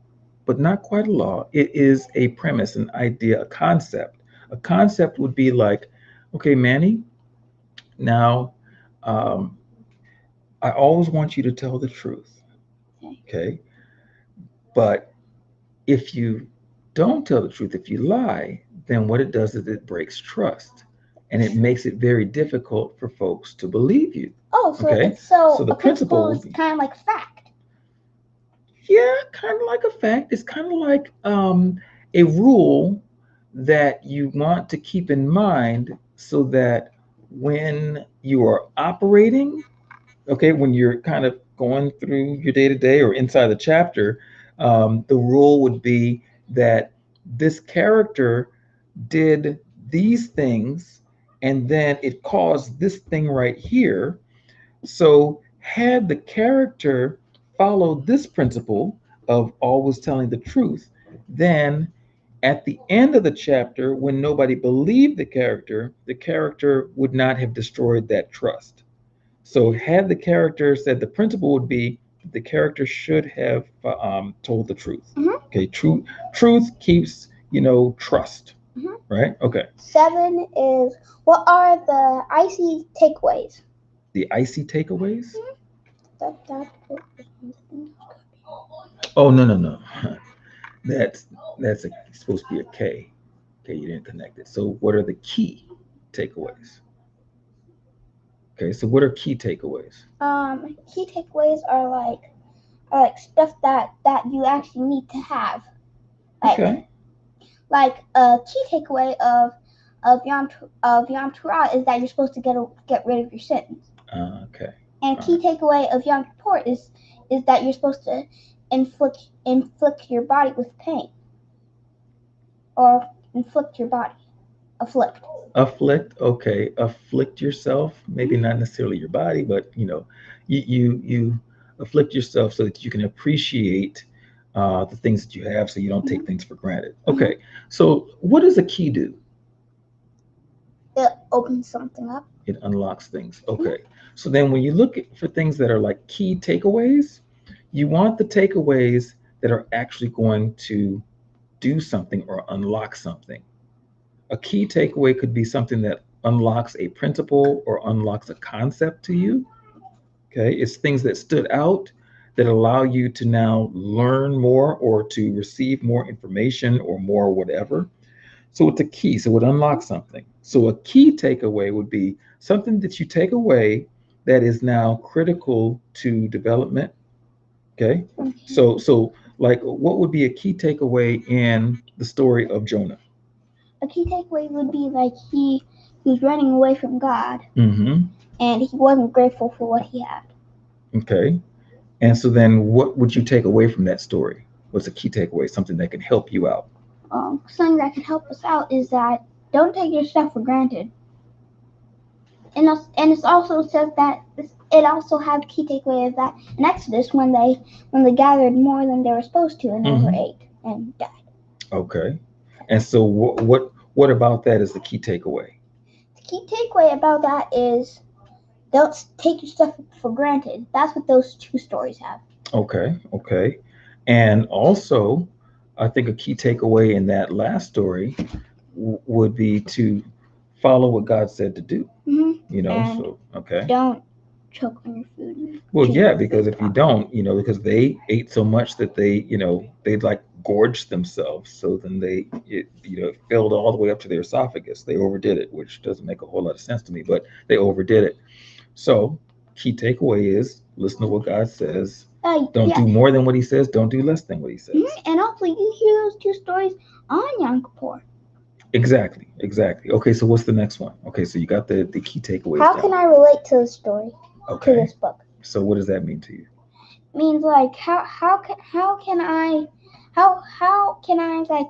but not quite a law. It is a premise, an idea, a concept. A concept would be like, okay, Manny, now um, I always want you to tell the truth. Okay. But if you don't tell the truth, if you lie, then what it does is it breaks trust, and it makes it very difficult for folks to believe you. Oh, so Okay. so the a principle is be, kind of like fact. yeah, kind of like a fact. It's kind of like a rule that you want to keep in mind so that when you are operating, okay, when you're kind of going through your day to day or inside the chapter, the rule would be that this character did these things and then it caused this thing right here. So, had the character followed this principle of always telling the truth, then at the end of the chapter, when nobody believed the character would not have destroyed that trust. So, had the character said, the principle would be the character should have told the truth. Mm-hmm. Okay, truth keeps trust. Mm-hmm. Right? Okay. 7 is what are the icy takeaways? The icy takeaways? Mm-hmm. Oh, no. That's supposed to be a K. Okay, you didn't connect it. So what are the key takeaways? Okay, so what are key takeaways? Key takeaways are like stuff that you actually need to have. Okay. Like a key takeaway of Yom Teruah is that you're supposed to get rid of your sins. Okay. And a key takeaway of Yom Kippur is that you're supposed to inflict your body with pain, or inflict your body, afflict. Okay, afflict yourself, maybe not necessarily your body, but you afflict yourself so that you can appreciate the things that you have, so you don't take things for granted. Okay, so what does a key do? It opens something up. It unlocks things. Okay, so then when you look for things that are like key takeaways, you want the takeaways that are actually going to do something or unlock something. A key takeaway could be something that unlocks a principle or unlocks a concept to you. Okay, it's things that stood out that allow you to now learn more or to receive more information or more whatever. So it's a key, so it unlocks something. So a key takeaway would be something that you take away that is now critical to development. Okay, so like what would be a key takeaway in the story of Jonah? A key takeaway would be like he was running away from God, Mm-hmm. and he wasn't grateful for what he had. Okay. And so then what would you take away from that story? What's a key takeaway? Something that can help you out. Something that can help us out is that don't take your stuff for granted. And it also says that it also has key takeaway of that in Exodus when they gathered more than they were supposed to and overate and died. Okay. And so what about that is the key takeaway? The key takeaway about that is don't take your stuff for granted. That's what those two stories have. Okay. And also, I think a key takeaway in that last story would be to follow what God said to do. Mm-hmm. And so okay. Don't choke on your food. Well, yeah, because if you don't, because they ate so much that they like gorged themselves. So then it filled all the way up to their esophagus. They overdid it, which doesn't make a whole lot of sense to me, but they overdid it. So key takeaway is listen to what God says. Don't Yeah. do more than what he says. Don't do less than what he says. And also, you hear those two stories on Yom Kippur. Exactly. Okay, so what's the next one? Okay, so you got the key takeaways How down. can I relate to the story, to Okay. this book? So what does that mean to you? Means like how can I like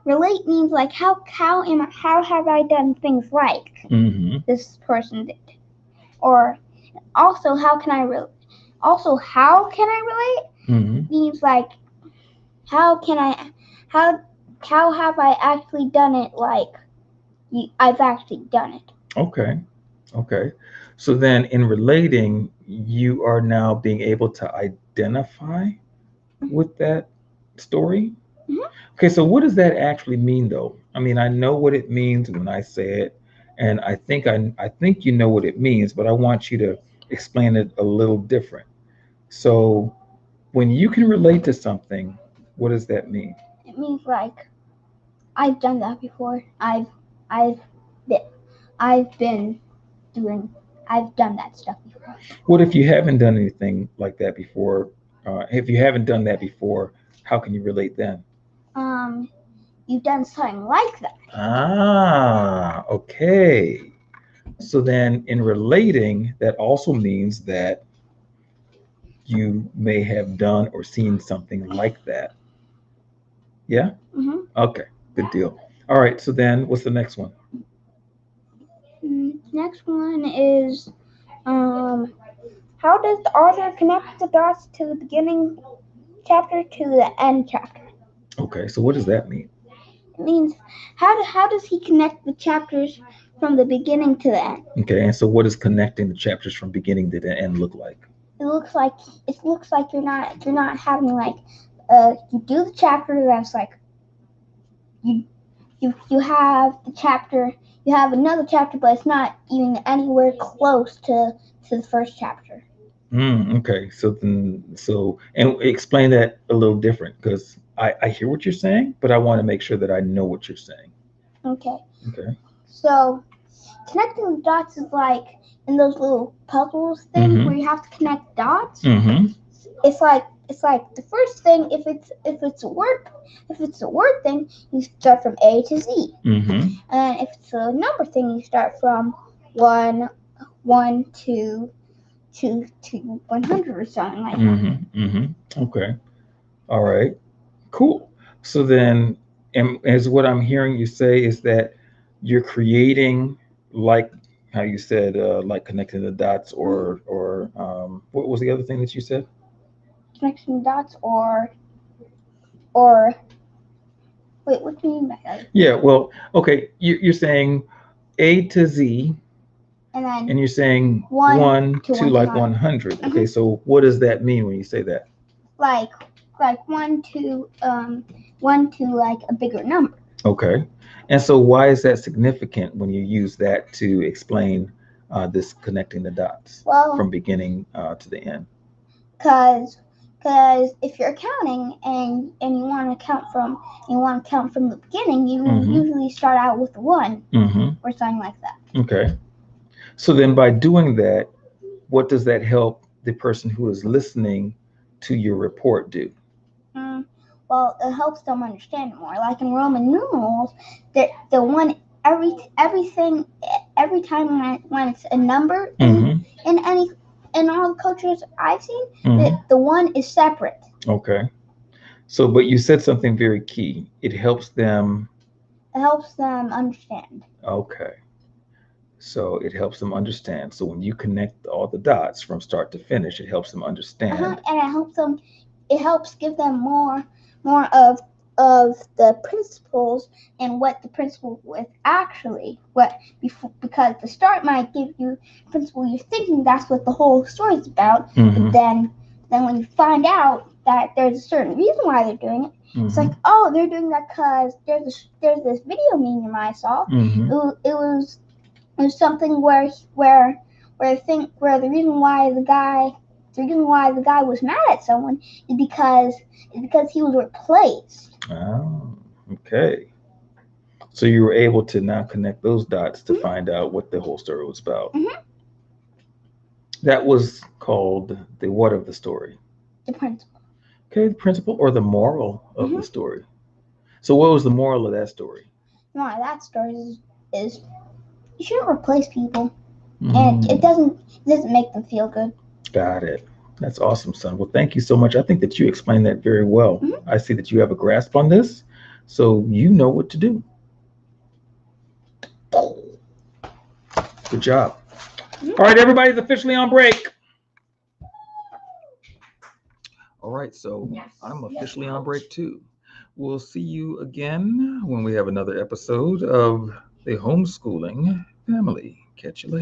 relate? Means like how have I done things like this person did, or also how can I relate? Means like how have I actually done it? Like I've actually done it. Okay. So then in relating, you are now being able to identify with that story. Okay, so what does that actually mean though? I mean, I know what it means when I say it, and I think you know what it means, but I want you to explain it a little different. So when you can relate to something, what does that mean? It means like I've done that before. I've been doing. I've done that stuff before. What if you haven't done anything like that before? If you haven't done that before, how can you relate then? You've done something like that. Ah, okay. So then in relating, that also means that you may have done or seen something like that. Yeah? Okay, good deal. All right, so then what's the next one? Next one is how does the author connect the dots to the beginning chapter to the end chapter? Okay, so what does that mean? It means how does he connect the chapters from the beginning to the end? Okay, and so what does connecting the chapters from beginning to the end look like? It looks like you're not having like you do the chapter that's like you have the chapter, you have another chapter, but it's not even anywhere close to the first chapter. Okay, and explain that a little different because I hear what you're saying, but I want to make sure that I know what you're saying. Okay. Okay. So connecting the dots is like in those little puzzles things where you have to connect dots. It's like the first thing if it's a word thing, you start from A to Z. And if it's a number thing, you start from 1 to 100 or something like that. Okay. All right. Cool. So then, as what I'm hearing you say is that you're creating, like how you said, like connecting the dots, or what was the other thing that you said? Connecting the dots, or wait, what do you mean by that? Yeah. Well, okay. You're saying A to Z, and you're saying 1 to like 100. Okay. So what does that mean when you say that? Like 1 to like a bigger number. Okay. And so why is that significant when you use that to explain this connecting the dots from beginning to the end? Because if you're counting and you want to count from the beginning, you usually start out with 1 or something like that. Okay. So then by doing that, what does that help the person who is listening to your report do? Well, it helps them understand it more. Like in Roman numerals, the one every time when it's a number in all the cultures I've seen, the 1 is separate. Okay. So, but you said something very key. It helps them understand. Okay. So it helps them understand. So when you connect all the dots from start to finish, it helps them understand. And it helps give them more of the principles and what the principle is actually because the start might give you principle you're thinking that's what the whole story is about, but then when you find out that there's a certain reason why they're doing it, it's like, oh, they're doing that because there's this video meme I saw. It was something where the reason why the guy was mad at someone is because he was replaced. Oh, okay. So you were able to now connect those dots to find out what the whole story was about. That was called the what of the story? The principal. Okay, the principle or the moral of the story. So what was the moral of that story? No, that story is you shouldn't replace people, and it doesn't make them feel good. Got it. That's awesome, son. Well, thank you so much. I think that you explained that very well. I see that you have a grasp on this, so you know what to do. Good job. All right, everybody's officially on break. All right, so I'm officially on break too. We'll see you again when we have another episode of the Homeschooling Family. Catch you later.